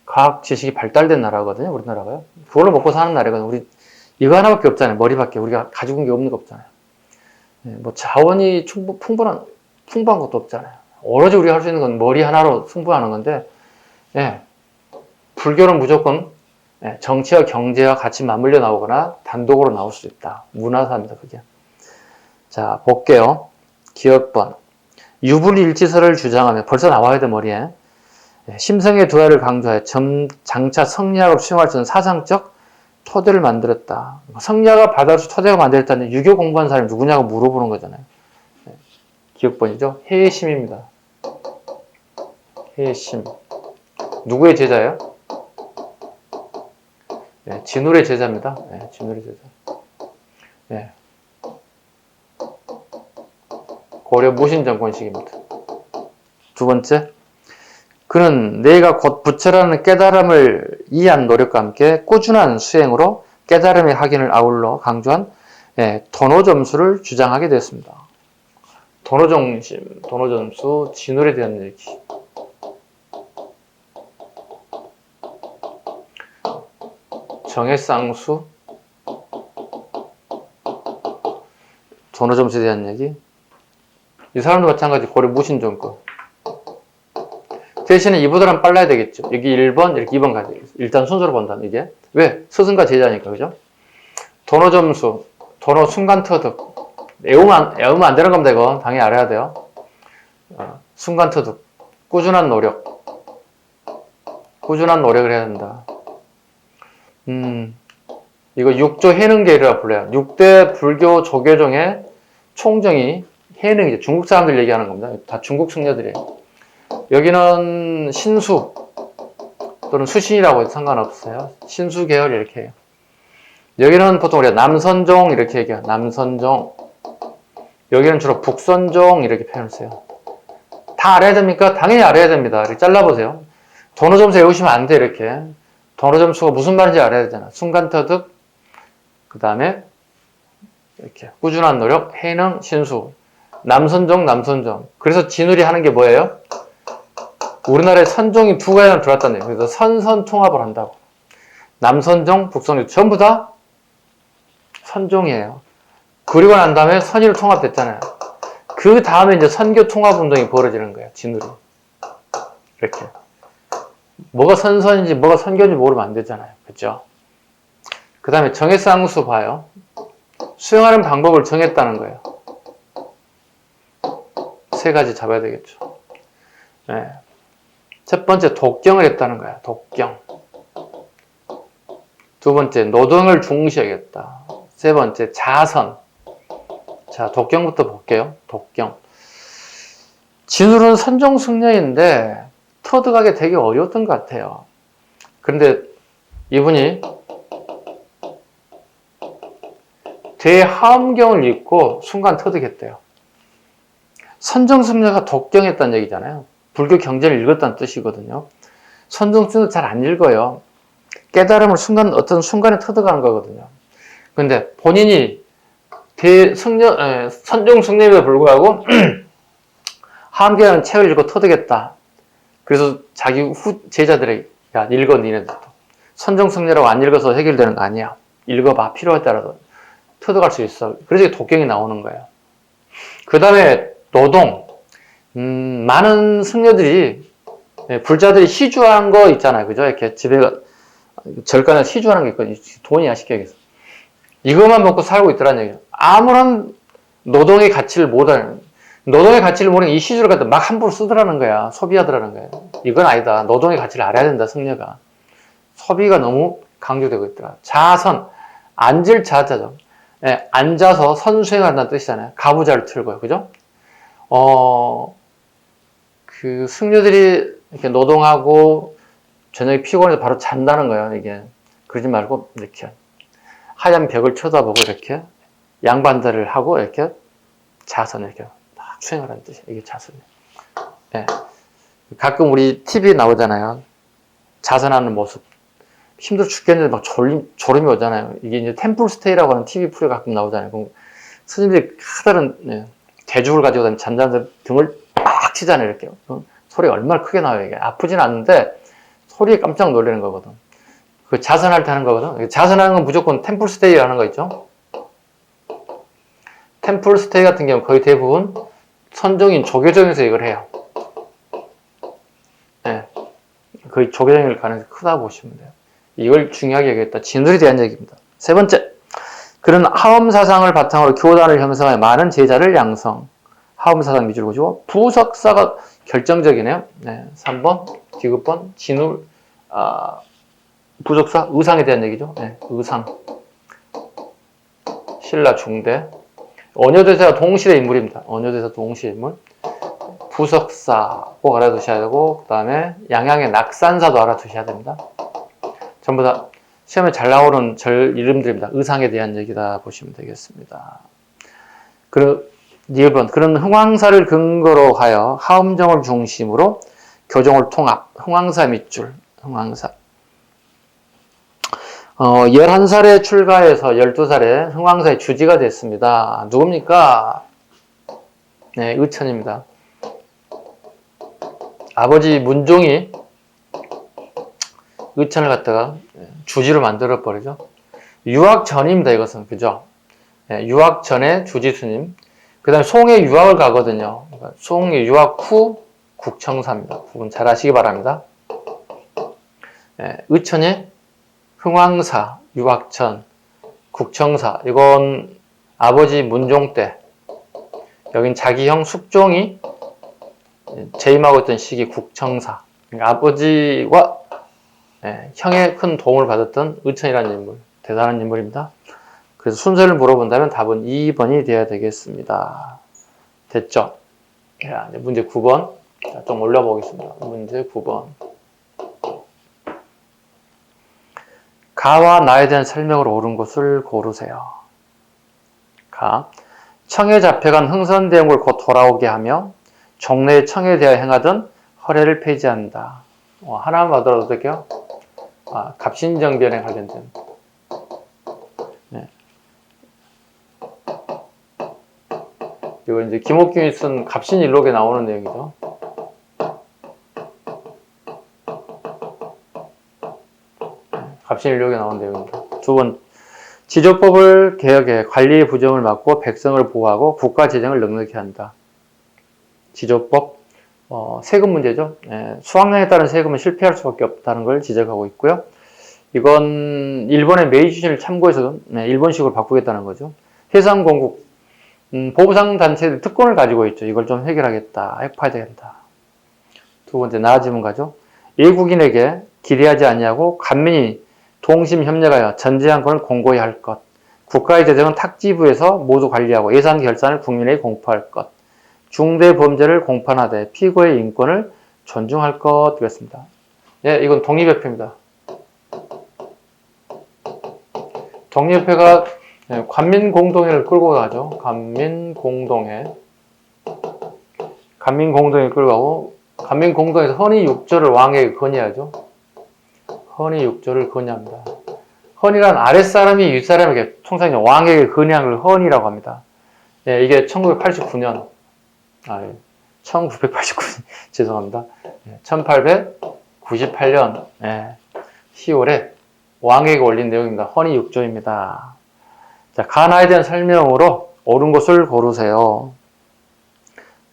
과학 지식이 발달된 나라거든요. 우리나라가요. 그걸로 먹고 사는 나라거든요. 우리 이거 하나밖에 없잖아요. 머리밖에. 우리가 가지고 온 게 없는 거 없잖아요. 자원이 풍부한 것도 없잖아요. 오로지 우리가 할 수 있는 건 머리 하나로 승부하는 건데, 불교는 무조건 정치와 경제와 같이 맞물려 나오거나 단독으로 나올 수 있다. 문화사입니다, 그게. 자, 볼게요. 기억번. 유불일치설을 주장하며 벌써 나와야 돼, 머리에. 심성의 두하를 강조하여 장차 성리학을 수용할 수 있는 사상적 토대를 만들었다. 성리학을 받아서 토대가 만들었다는 유교 공부한 사람이 누구냐고 물어보는 거잖아요. 기억번이죠. 해심입니다. 해심. 누구의 제자예요? 진울의 제자입니다. 진울의 제자. 고려 무신정권식입니다. 두 번째, 그는 내가 곧 부처라는 깨달음을 이해한 노력과 함께 꾸준한 수행으로 깨달음의 확인을 아울러 강조한 도노점수를 주장하게 되었습니다. 도노정심, 도노점수, 진울에 대한 얘기. 정해쌍수, 도노점수에 대한 얘기. 이 사람도 마찬가지 고려 무신정권. 대신에 이보다는 빨라야 되겠죠. 여기 1번, 이렇게 2번 가야 되겠죠. 일단 순서로 본다면 이게. 왜? 스승과 제자니까, 그죠? 도노점수, 도노 순간터득. 외우면 안 되는 겁니다, 이거. 당연히 알아야 돼요. 순간터득. 꾸준한 노력. 꾸준한 노력을 해야 된다. 이거 6조 해능계리라 불러요. 6대 불교 조계종의 총정이 해능이죠. 중국 사람들 얘기하는 겁니다. 다 중국 승려들이에요. 여기는 신수 또는 수신이라고 해도 상관없어요. 신수 계열 이렇게 해요. 여기는 보통 우리가 남선종 이렇게 얘기해요. 남선종. 여기는 주로 북선종 이렇게 표현을 써요. 다 알아야 됩니까? 당연히 알아야 됩니다. 이렇게 잘라보세요. 도노점수 외우시면 안 돼, 이렇게. 도노점수가 무슨 말인지 알아야 되잖아. 순간터득, 그 다음에 이렇게 꾸준한 노력, 해능, 신수. 남선종, 남선종. 그래서 진울이 하는 게 뭐예요? 우리나라에 선종이 두 가지나 들어왔다는 얘기예요. 그래서 선선통합을 한다고. 남선종, 북선종 전부 다 선종이에요. 그리고 난 다음에 선의로 통합됐잖아요. 그 다음에 이제 선교 통합 운동이 벌어지는 거예요. 진울이. 이렇게. 뭐가 선선인지 뭐가 선교인지 모르면 안 되잖아요. 그죠? 그 다음에 정해쌍수 봐요. 수행하는 방법을 정했다는 거예요. 세 가지 잡아야 되겠죠. 첫 번째, 독경을 했다는 거야. 독경. 두 번째, 노동을 중시하겠다. 세 번째, 자선. 자, 독경부터 볼게요. 독경. 진울은 선종승려인데 터득하기 되게 어려웠던 것 같아요. 그런데 이분이 대하엄경을 읽고 순간 터득했대요. 선종승려가 독경했다는 얘기잖아요. 불교 경제를 읽었다는 뜻이거든요. 선종승려 잘 안 읽어요. 깨달음을 어떤 순간에 터득하는 거거든요. 근데 본인이 선종 승려임에도 불구하고 함께하는 책을 읽고 터득했다. 그래서 자기 제자들에게 야 읽어 니네들도. 선종 승려라고 안 읽어서 해결되는 거 아니야. 읽어봐. 필요에 따라서 터득할 수 있어. 그래서 독경이 나오는 거예요. 그 다음에 노동. 많은 승려들이 불자들이 시주한 거 있잖아요. 그죠? 이렇게 집에 절간에 시주하는 게 있거든요. 돈이 아시겠어요. 이것만 먹고 살고 있더란 얘기예요. 아무런 노동의 가치를 모르는, 노동의 가치를 모르는 이 시주를 갖다 막 함부로 쓰더라는 거야. 소비하더라는 거야. 이건 아니다. 노동의 가치를 알아야 된다, 승려가. 소비가 너무 강조되고 있더라. 자선, 앉을 자자죠. 예, 앉아서 선수행한다는 뜻이잖아요. 가부좌를 틀고요. 그죠? 그 승려들이 이렇게 노동하고 저녁에 피곤해서 바로 잔다는 거예요. 이게. 그러지 말고 이렇게 하얀 벽을 쳐다보고 이렇게 양반들을 하고 이렇게 자선을 이렇게 막 수행하라는 뜻이에요. 이게 자선이에요. 예. 가끔 우리 TV에 나오잖아요. 자선하는 모습. 힘들어 죽겠는데 막 졸음이 오잖아요. 이게 이제 템플스테이라고 하는 TV 프로가 가끔 나오잖아요. 그럼 스님들이 크다른 대죽을 가지고 다니면 잔잔한 등을 빡 치잖아요. 이렇게. 소리가 얼마나 크게 나와요. 이게. 아프진 않는데 소리에 깜짝 놀라는 거거든. 그 자선할 때 하는 거거든. 자선하는 건 무조건 템플스테이 하는 거 있죠. 템플스테이 같은 경우 거의 대부분 선종인 조계종에서 이걸 해요. 네. 거의 조계종일 가능성이 크다고 보시면 돼요. 이걸 중요하게 여기겠다. 진술에 대한 얘기입니다. 세 번째, 그런 하엄사상을 바탕으로 교단을 형성하여 많은 제자를 양성. 하엄사상 위주로 보시고 부석사가 결정적이네요. 네. 3번, 디귿번, 진울, 부석사, 의상에 대한 얘기죠. 네. 의상. 신라 중대. 언효대사가 동실의 인물입니다. 언효대사 동실의 인물. 부석사 꼭 알아두셔야 되고, 그 다음에 양양의 낙산사도 알아두셔야 됩니다. 전부 다 시험에 잘 나오는 절 이름들입니다. 의상에 대한 얘기다 보시면 되겠습니다. 그리고 1번, 그런 흥왕사를 근거로 하여 하엄정을 중심으로 교종을 통합, 흥왕사 밑줄, 흥왕사. 11살에 출가해서 12살에 흥왕사의 주지가 됐습니다. 누굽니까? 네, 의천입니다. 아버지 문종이 의천을 갖다가 주지로 만들어 버리죠. 유학 전입니다. 이것은 그죠? 네, 유학 전에 주지스님. 그 다음에 송에 유학을 가거든요. 송에 유학 후 국청사입니다. 부분 잘 아시기 바랍니다. 네, 의천이 흥왕사, 유학천, 국청사. 이건 아버지 문종 때. 여긴 자기 형 숙종이 재임하고 있던 시기 국청사. 그러니까 아버지와 형의 큰 도움을 받았던 의천이라는 인물, 대단한 인물입니다. 그래서 순서를 물어본다면 답은 2번이 되어야 되겠습니다. 됐죠? 자, 문제 9번. 자, 좀 올려보겠습니다. 문제 9번. 가와 나에 대한 설명으로 옳은 것을 고르세요. 가. 청에 잡혀간 흥선대원을 곧 돌아오게 하며 종래의 청에 대하여 행하던 허례를 폐지한다. 하나만 봐도 어떨게요? 갑신정변에 관련된. 네. 이거 이제 김옥균이 쓴 갑신일록에 나오는 내용이죠. 갑신일록에 나오는 내용입니다. 두 번, 지조법을 개혁해 관리의 부정을 막고 백성을 보호하고 국가 재정을 넉넉히 한다. 지조법, 세금 문제죠. 수확량에 따른 세금은 실패할 수밖에 없다는 걸 지적하고 있고요. 이건 일본의 메이지신을 참고해서 일본식으로 바꾸겠다는 거죠. 해상공국, 보부상 단체들 특권을 가지고 있죠. 이걸 좀 해결하겠다. 해파야 된다. 두 번째, 나아지면 가죠. 외국인에게 기대하지 아니하고 간민이 동심협력하여 전제한권을 공고히 할 것. 국가의 재정은 탁지부에서 모두 관리하고 예산 결산을 국민에게 공포할 것. 중대 범죄를 공판하되 피고의 인권을 존중할 것 되겠습니다. 예, 이건 독립협회입니다. 독립협회가 관민공동회를 끌고 가죠. 관민공동회를 끌고 가고 관민공동회에서 헌의육조를 왕에게 건의하죠. 헌의육조를 건의합니다. 헌이란 아랫사람이 윗사람에게 통상 왕에게 건의한 걸 헌이라고 합니다. 예, 이게 1989년, 1989년, 죄송합니다. 1898년 10월에 왕에게 올린 내용입니다. 헌의 6조입니다. 자, 가나에 대한 설명으로 옳은 것을 고르세요.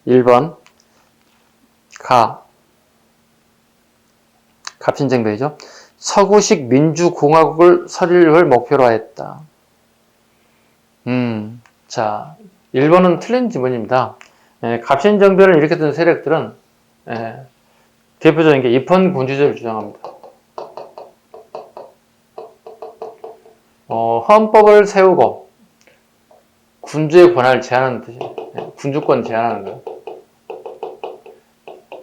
1번, 갑신정변이죠. 서구식 민주공화국을 설립을 목표로 하였다. 자, 1번은 틀린 지문입니다. 갑신정변을 일으켰던 세력들은 대표적인 게 입헌군주제를 주장합니다. 헌법을 세우고 군주의 권한을 제한하는 뜻이에요. 군주권 제한하는 거예요.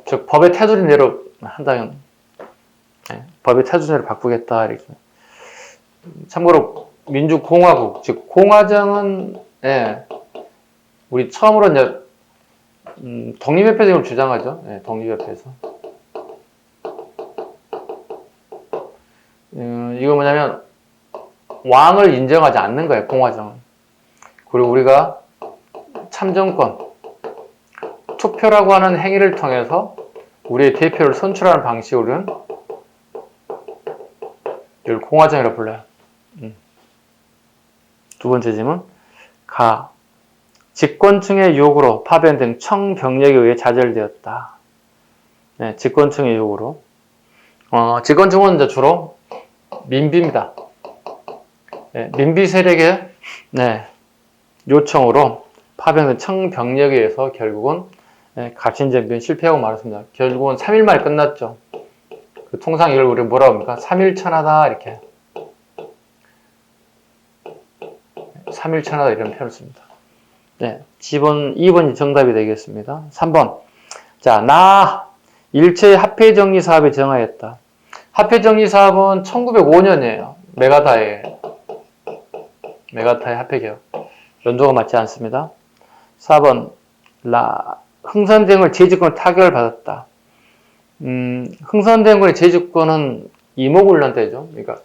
즉 법의 테두리 내로 한다면 법의 테두리를 바꾸겠다 이렇게. 참고로 민주공화국, 즉 공화정은 우리 처음으로 이제 독립협회에서 이걸 주장하죠. 독립협회에서. 이거 뭐냐면 왕을 인정하지 않는 거예요. 공화정은. 그리고 우리가 참정권, 투표라고 하는 행위를 통해서 우리의 대표를 선출하는 방식으로는 이걸 공화정이라고 불러요. 두 번째 질문. 집권층의 유혹으로 파견된 청병력에 의해 좌절되었다. 집권층의 유혹으로. 집권층은 이제 주로 민비입니다. 민비 세력의 요청으로 파병된 청병력에 의해서 결국은 갑신정변 실패하고 말았습니다. 결국은 3일 만에 끝났죠. 통상 이걸 우리 뭐라고 합니까? 3일천하다 이렇게. 3일천하다 이런 표현을 씁니다. 2번이 정답이 되겠습니다. 3번. 자, 일체의 화폐정리 사업에 정하였다. 화폐정리 사업은 1905년이에요. 메가다의 화폐개혁. 연도가 맞지 않습니다. 4번. 흥선대원군의 제주권을 타결을 받았다. 흥선대원군의 제주권은 이모군란 때죠. 그러니까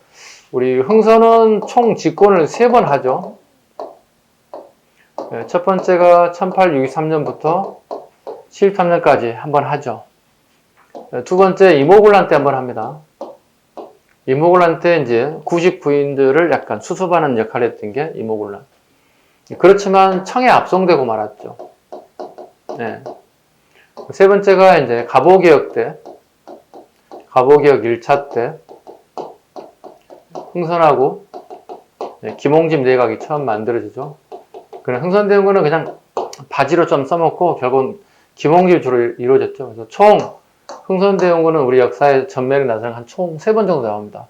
우리 흥선은 총 집권을 3번 하죠. 첫 번째가 1863년부터 73년까지 한번 하죠. 두 번째 이모군란 때 한번 합니다. 이모군란 때 이제 99인들을 약간 수습하는 역할을 했던 게 이모군란. 그렇지만 청에 압송되고 말았죠. 세 번째가 이제 갑오개혁 때, 갑오개혁 1차 때 흥선하고 김홍집 내각이 처음 만들어지죠. 그냥 흥선대원군은 그냥 바지로 좀 써먹고 결국은 김홍집이 주로 이루어졌죠. 그래서 총 흥선대원군은 우리 역사의 전면에 나서는 한 총 3번 정도 나옵니다.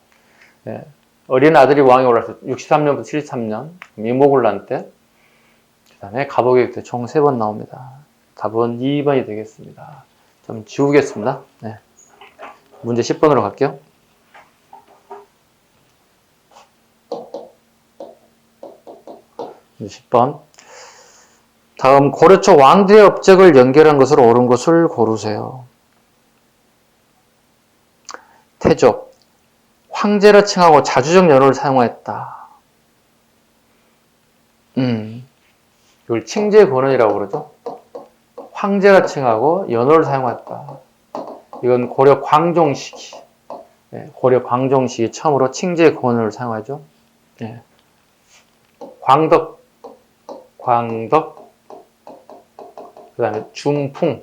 어린 아들이 왕에 올라서 63년부터 73년 이모군란 때, 그 다음에 갑오개혁 때 총 3번 나옵니다. 답은 2번이 되겠습니다. 좀 지우겠습니다. 문제 10번으로 갈게요. 10번. 다음 고려 초 왕들의 업적을 연결한 것으로 옳은 것을 고르세요. 태조. 황제라 칭하고 자주적 연호를 사용하였다. 이걸 칭제 권한이라고 그러죠. 황제라 칭하고 연호를 사용하였다. 이건 고려 광종 시기. 고려 광종 시기 처음으로 칭제 권한을 사용하죠. 광덕, 그 다음에 준풍,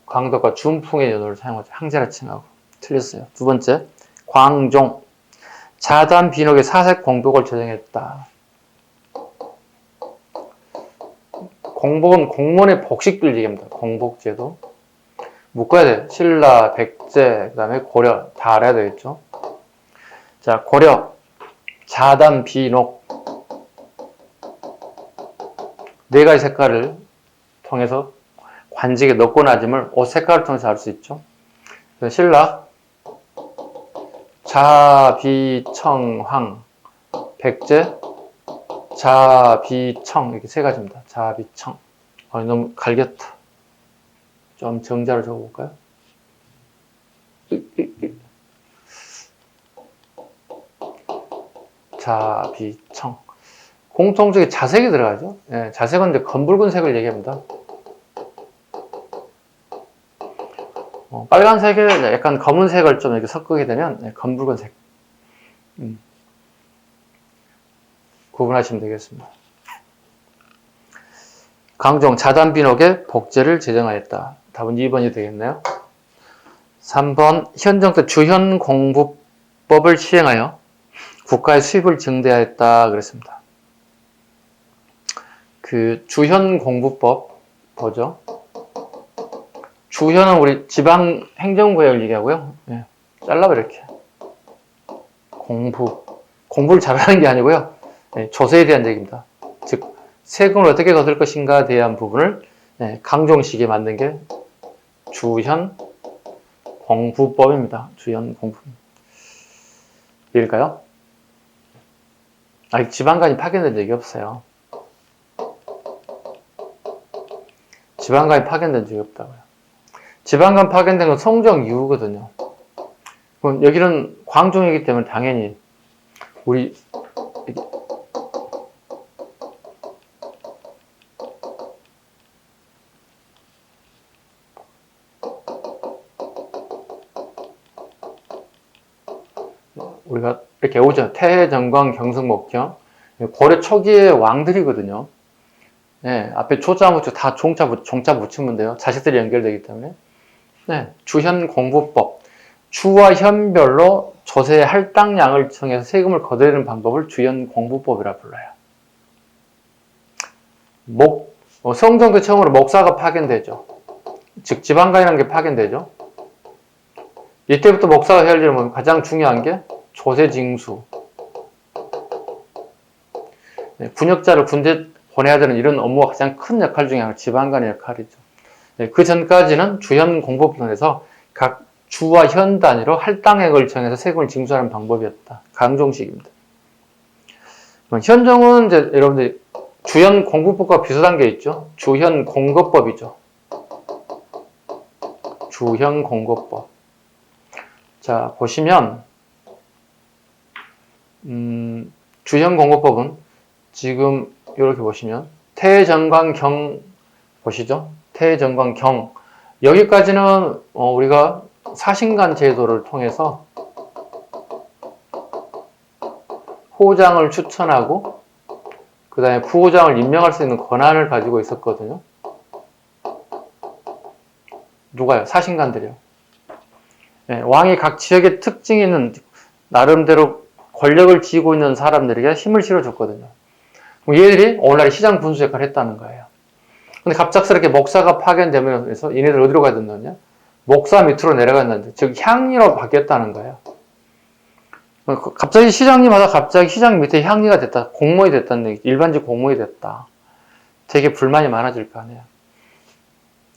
광덕과 준풍의 연호를 사용하죠. 황제라 칭하고. 틀렸어요. 두 번째, 광종, 자단 비록의 사색 공복을 제정했다. 공복은 공무원의 복식들 얘기합니다. 공복제도. 묶어야 돼요. 신라, 백제, 그 다음에 고려 다 알아야 되겠죠. 자, 고려, 자단 비록 네 가지 색깔을 통해서 관직에 넣고 나짐을 옷 색깔을 통해서 알 수 있죠. 신라, 자비청황, 백제, 자비청 이렇게 세 가지입니다. 자비청. 너무 갈겼다. 좀 정자로 적어볼까요? 자비청. 공통적인 자색이 들어가죠. 예, 자색은 이제 검붉은색을 얘기합니다. 빨간색에 약간 검은색을 좀 이렇게 섞게 되면 네, 검붉은색. 구분하시면 되겠습니다. 강종 자단비록에 복제를 제정하였다. 답은 2번이 되겠네요. 3번 현정때 주현공부법을 시행하여 국가의 수입을 증대하였다 그랬습니다. 그 주현공부법 뭐죠? 주현은 우리 지방행정구역을 얘기하고요. 네, 잘라버려 이렇게. 공부를 잘하는 게 아니고요. 네, 조세에 대한 얘기입니다. 즉 세금을 어떻게 거둘 것인가에 대한 부분을 네, 강종식에 만든 게 주현공부법입니다. 주현공부. 일까요? 아직 지방간이 파견된 적이 없어요. 지방간이 파견된 적이 없다고요. 지방간 파견된 건 성정 이후거든요. 그럼 여기는 광종이기 때문에 당연히 우리 우리가 이렇게 오죠. 태해, 정광, 경성, 목경. 고려 초기의 왕들이거든요. 네, 앞에 조자 붙여 다 종자 붙이면 돼요. 자식들이 연결되기 때문에. 네, 주현공부법. 주와 현별로 조세의 할당량을 정해서 세금을 거두는 방법을 주현공부법이라 불러요. 성정도 처음으로 목사가 파견되죠. 즉 지방간이라는 게 파견되죠. 이때부터 목사가 해야 할 일은 가장 중요한 게 조세징수. 네, 군역자를 군대 보내야 되는 이런 업무가 가장 큰 역할 중에 하나가 지방간의 역할이죠. 네, 그 전까지는 주현공부법에서 각 주와 현 단위로 할당액을 정해서 세금을 징수하는 방법이었다. 강종식입니다. 현정은 이제 여러분들 주현공부법과 비슷한 게 있죠. 주현공거법이죠. 주현공거법. 자, 보시면 주현공거법은 지금 이렇게 보시면 태정광경 보시죠. 태정광경 여기까지는 우리가 사신간 제도를 통해서 호장을 추천하고 그 다음에 부호장을 임명할 수 있는 권한을 가지고 있었거든요. 누가요? 사신간들이요. 네, 왕이 각 지역의 특징이 있는 나름대로 권력을 쥐고 있는 사람들에게 힘을 실어줬거든요. 얘들이 오늘날의 시장 군수 역할을 했다는 거예요. 근데 갑작스럽게 목사가 파견되면서 얘네들 어디로 가야 된다냐? 목사 밑으로 내려갔는데, 즉 향리로 바뀌었다는 거예요. 갑자기 시장님 하다 갑자기 시장 밑에 향리가 됐다. 공무원이 됐다는 얘기. 일반직 공무원이 됐다. 되게 불만이 많아질 거 아니에요.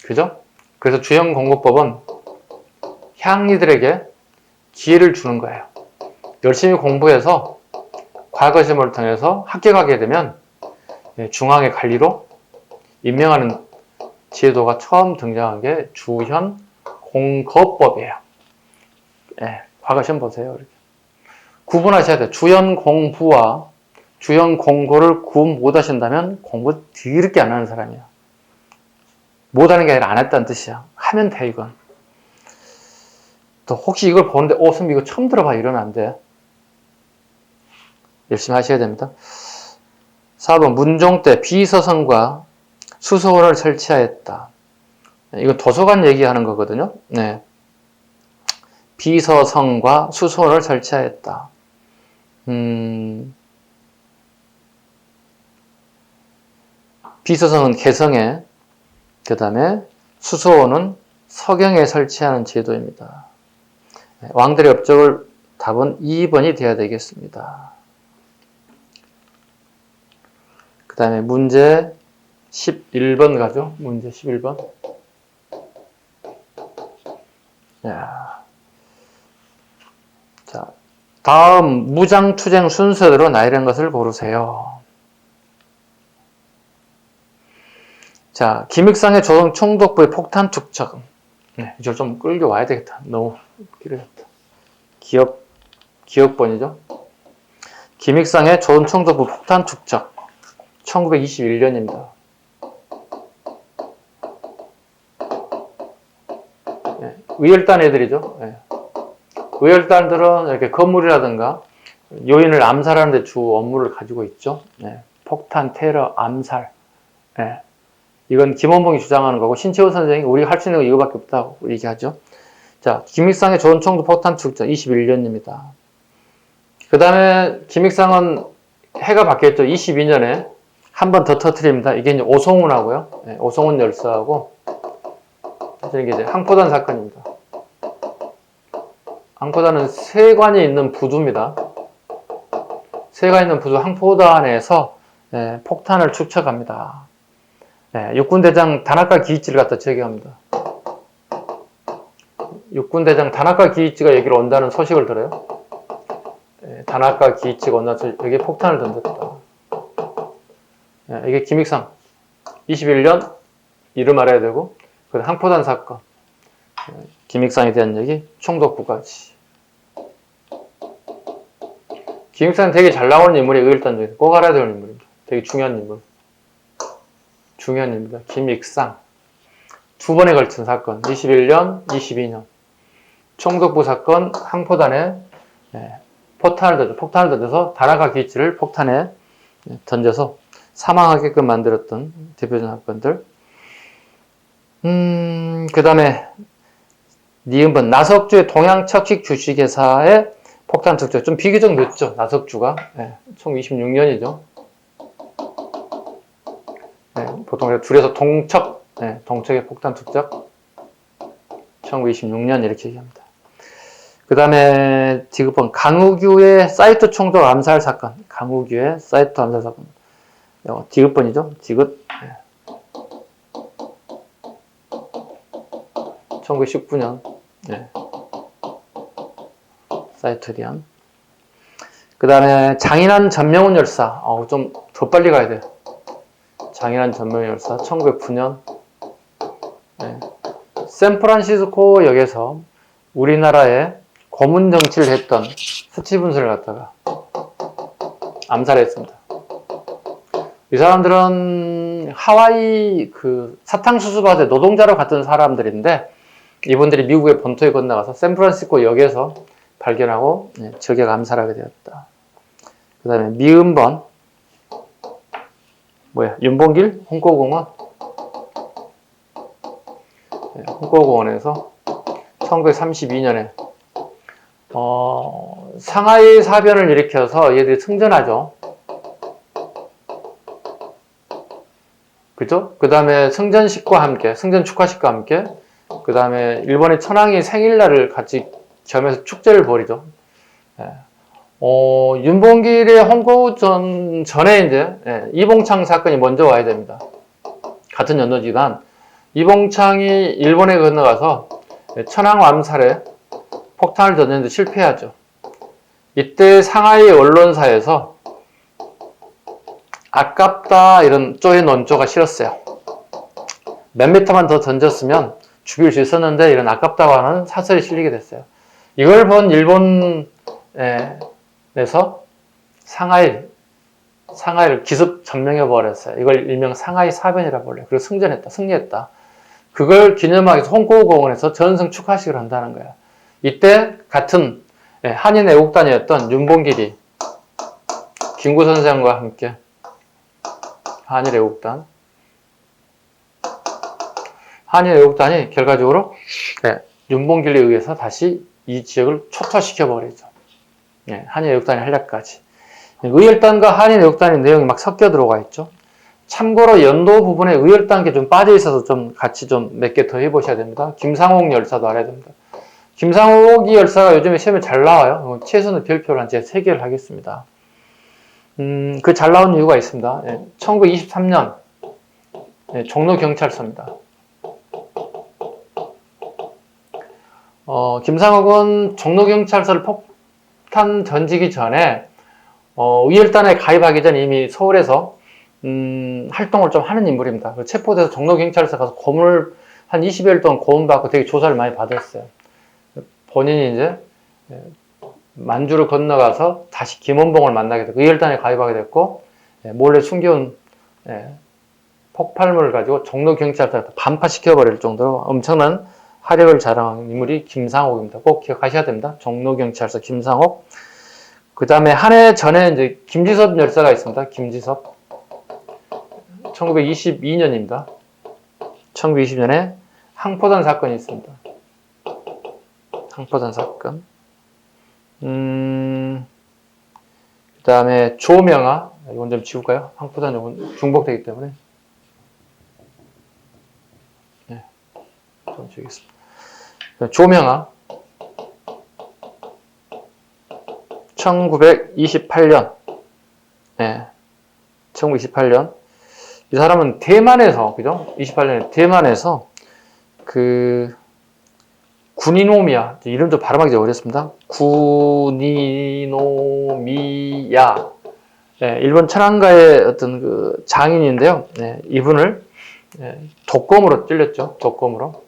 그죠? 그래서 주현공부법은 향리들에게 기회를 주는 거예요. 열심히 공부해서 과거시험을 통해서 합격하게 되면 중앙의 관리로 임명하는 제도가 처음 등장한 게 주현공거법이에요. 네, 과거시험 보세요. 이렇게. 구분하셔야 돼요. 주현공부와 주현공고를 구분 못하신다면 공부 뒤늦게 안 하는 사람이야. 못하는 게 아니라 안 했다는 뜻이야. 하면 돼 이건. 또 혹시 이걸 보는데 선배 이거 처음 들어봐 이러면 안 돼. 열심히 하셔야 됩니다. 4번 문종 때 비서성과 수소원을 설치하였다. 이거 도서관 얘기하는 거거든요. 네. 비서성과 수소원을 설치하였다. 비서성은 개성에, 그 다음에 수소원은 서경에 설치하는 제도입니다. 왕들의 업적을 답은 2번이 되어야 되겠습니다. 그 다음에 문제 11번 가죠. 문제 11번. 자, 다음 무장투쟁 순서대로 나열한 것을 고르세요. 자, 김익상의 조선 총독부의 폭탄 투척. 네, 이걸 좀 끌고 와야 되겠다. 너무 길어졌다. 기억번이죠. 김익상의 조은총독부 폭탄 축적 1921년입니다. 의열단 애들이죠. 의열단들은 이렇게 건물이라든가 요인을 암살하는 데 주 업무를 가지고 있죠. 폭탄, 테러, 암살. 이건 김원봉이 주장하는 거고 신채호 선생이 우리가 할 수 있는 거 이거밖에 없다고 얘기하죠. 자, 김익상의 조은총독 폭탄 축적 21년입니다. 그 다음에 김익상은 해가 바뀌었죠. 22년에 한 번 더 터뜨립니다. 이게 이제 오송훈하고요. 오송훈 열사하고 이게 이제 항포단 사건입니다. 항포단은 세관이 있는 부두입니다. 세관 있는 부두 항포단에서 폭탄을 축적합니다. 육군대장 다나카 기이치를 갖다 제기합니다. 육군대장 다나카 기이치가 여기로 온다는 소식을 들어요. 다나카 기이치가 온다서 여기에 폭탄을 던졌다. 이게 김익상 21년 이름 알아야 되고 그 항포단 사건 김익상에 대한 얘기 총독부까지. 김익상은 되게 잘 나오는 인물이에요. 의열단 중에서 꼭 알아야 되는 인물입니다. 되게 중요한 인물. 중요한 인물입니다. 김익상 두 번에 걸친 사건 21년, 22년 총독부 사건 항포단에 폭탄을 던져서 다나카 기이치를 폭탄에 던져서 사망하게끔 만들었던 대표적인 사건들. 그 다음에 니은번 나석주의 동양척식 주식회사의 폭탄 축적 좀 비교적 늦죠. 나석주가 1926년이죠. 보통 줄여서 동척의 폭탄 축적 1926년 이렇게 얘기합니다. 그 다음에 디귿번 강우규의 사이트 총독 암살 사건. 강우규의 사이트 암살 사건. 디귿번이죠. 디귿. 1919년. 사이트 디안. 그 다음에 장인환 전명훈 열사. 좀 더 빨리 가야 돼요. 장인환 전명훈 열사. 1909년. 샌프란시스코역에서 우리나라에 고문 정치를 했던 스티븐슨을 갖다가 암살했습니다. 이 사람들은 하와이 그 사탕수수 밭에 노동자로 갔던 사람들인데 이분들이 미국의 본토에 건너가서 샌프란시스코 역에서 발견하고 저격 암살하게 되었다. 그 다음에 미음번 윤봉길 홍코공원 홍코공원에서 1932년에 상하이 사변을 일으켜서 얘들이 승전하죠. 그죠? 그 다음에 승전식과 함께, 승전 축하식과 함께, 그 다음에 일본의 천황이 생일날을 같이 겸해서 축제를 벌이죠. 윤봉길의 홍코전 전에 이제, 이봉창 사건이 먼저 와야 됩니다. 같은 연도지만, 이봉창이 일본에 건너가서 천황 암살에 폭탄을 던졌는데 실패하죠. 이때 상하이 언론사에서 아깝다 이런 쪼의 논조가 실었어요. 몇 미터만 더 던졌으면 죽일 수 있었는데 이런 아깝다고 하는 사설이 실리게 됐어요. 이걸 본 일본에서 상하이를 기습 점령해 버렸어요. 이걸 일명 상하이 사변이라고 불러요. 그리고 승리했다. 그걸 기념하기 위해서 홍코공원에서 전승 축하식을 한다는 거예요. 이때 같은 한인 애국단이었던 윤봉길이 김구 선생과 함께 한인 애국단이 결과적으로 윤봉길에 의해서 다시 이 지역을 초토시켜버리죠. 한인 애국단의 활약까지. 의열단과 한인 애국단의 내용이 막 섞여 들어가 있죠. 참고로 연도 부분에 의열단계 좀 빠져 있어서 좀 같이 좀 몇 개 더 해보셔야 됩니다. 김상옥 열사도 알아야 됩니다. 김상옥이 열사가 요즘에 시험에 잘 나와요. 최선의 별표를 한 제가 3개를 하겠습니다. 그 잘 나온 이유가 있습니다. 1923년 종로경찰서입니다. 김상옥은 종로경찰서를 폭탄 던지기 전에 의열단에 가입하기 전 이미 서울에서 활동을 좀 하는 인물입니다. 체포돼서 종로경찰서 가서 고문을 한 20여일 동안 고문받고 되게 조사를 많이 받았어요. 본인이 이제 만주를 건너가서 다시 김원봉을 만나게 됐고 의열단에 가입하게 됐고 몰래 숨겨온 폭발물을 가지고 종로경찰서에 반파시켜버릴 정도로 엄청난 화력을 자랑한 인물이 김상옥입니다. 꼭 기억하셔야 됩니다. 종로경찰서 김상옥. 그 다음에 한 해 전에 이제 김지섭 열사가 있습니다. 김지섭. 1922년입니다. 1920년에 항포단 사건이 있습니다. 항포단 사건. 그 다음에 조명아. 이건 좀 지울까요? 항포단 이건 중복되기 때문에. 네. 좀 지우겠습니다. 조명아. 1928년. 네. 1928년. 이 사람은 대만에서, 그죠? 28년에 대만에서 군이노미야. 이름도 발음하기 어렵습니다. 군이노미야. 네, 일본 천황가의 어떤 장인인데요. 네, 이분을 독검으로 찔렸죠. 독검으로.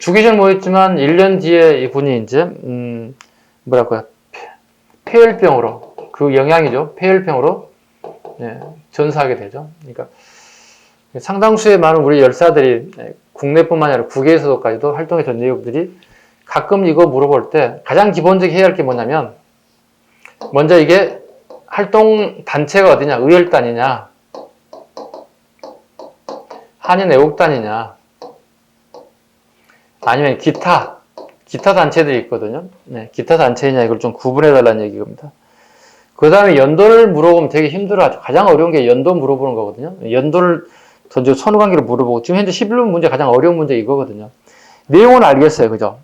죽이질 못했지만 1년 뒤에 이분이 이제 뭐랄까요? 폐혈병으로 그 영향이죠. 폐혈병으로 전사하게 되죠. 그러니까 상당수의 많은 우리 열사들이 국내뿐만 아니라 국외에서도까지도 활동했던 내용들이 가끔 이거 물어볼 때 가장 기본적으로 해야 할 게 뭐냐면 먼저 이게 활동 단체가 어디냐? 의열단이냐? 한인애국단이냐? 아니면 기타 단체들이 있거든요. 네, 기타 단체이냐 이걸 좀 구분해 달라는 얘기입니다. 그 다음에 연도를 물어보면 되게 힘들어하죠. 가장 어려운 게 연도 물어보는 거거든요. 연도를 던지고 선후관계를 물어보고 지금 현재 11번 문제 가장 어려운 문제 이거거든요. 내용은 알겠어요. 그죠?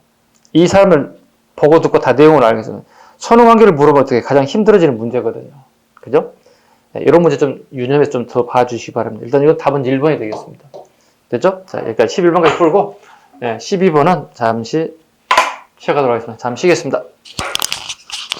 이 사람을 보고 듣고 다 내용을 알겠어요. 선후관계를 물어볼 때 가장 힘들어지는 문제거든요. 그죠? 네, 이런 문제 좀 유념해서 좀 더 봐주시기 바랍니다. 일단 이건 답은 1번이 되겠습니다. 됐죠? 자, 여기까지 11번까지 풀고 12번은 잠시 시작하도록 하겠습니다. 잠시 쉬겠습니다.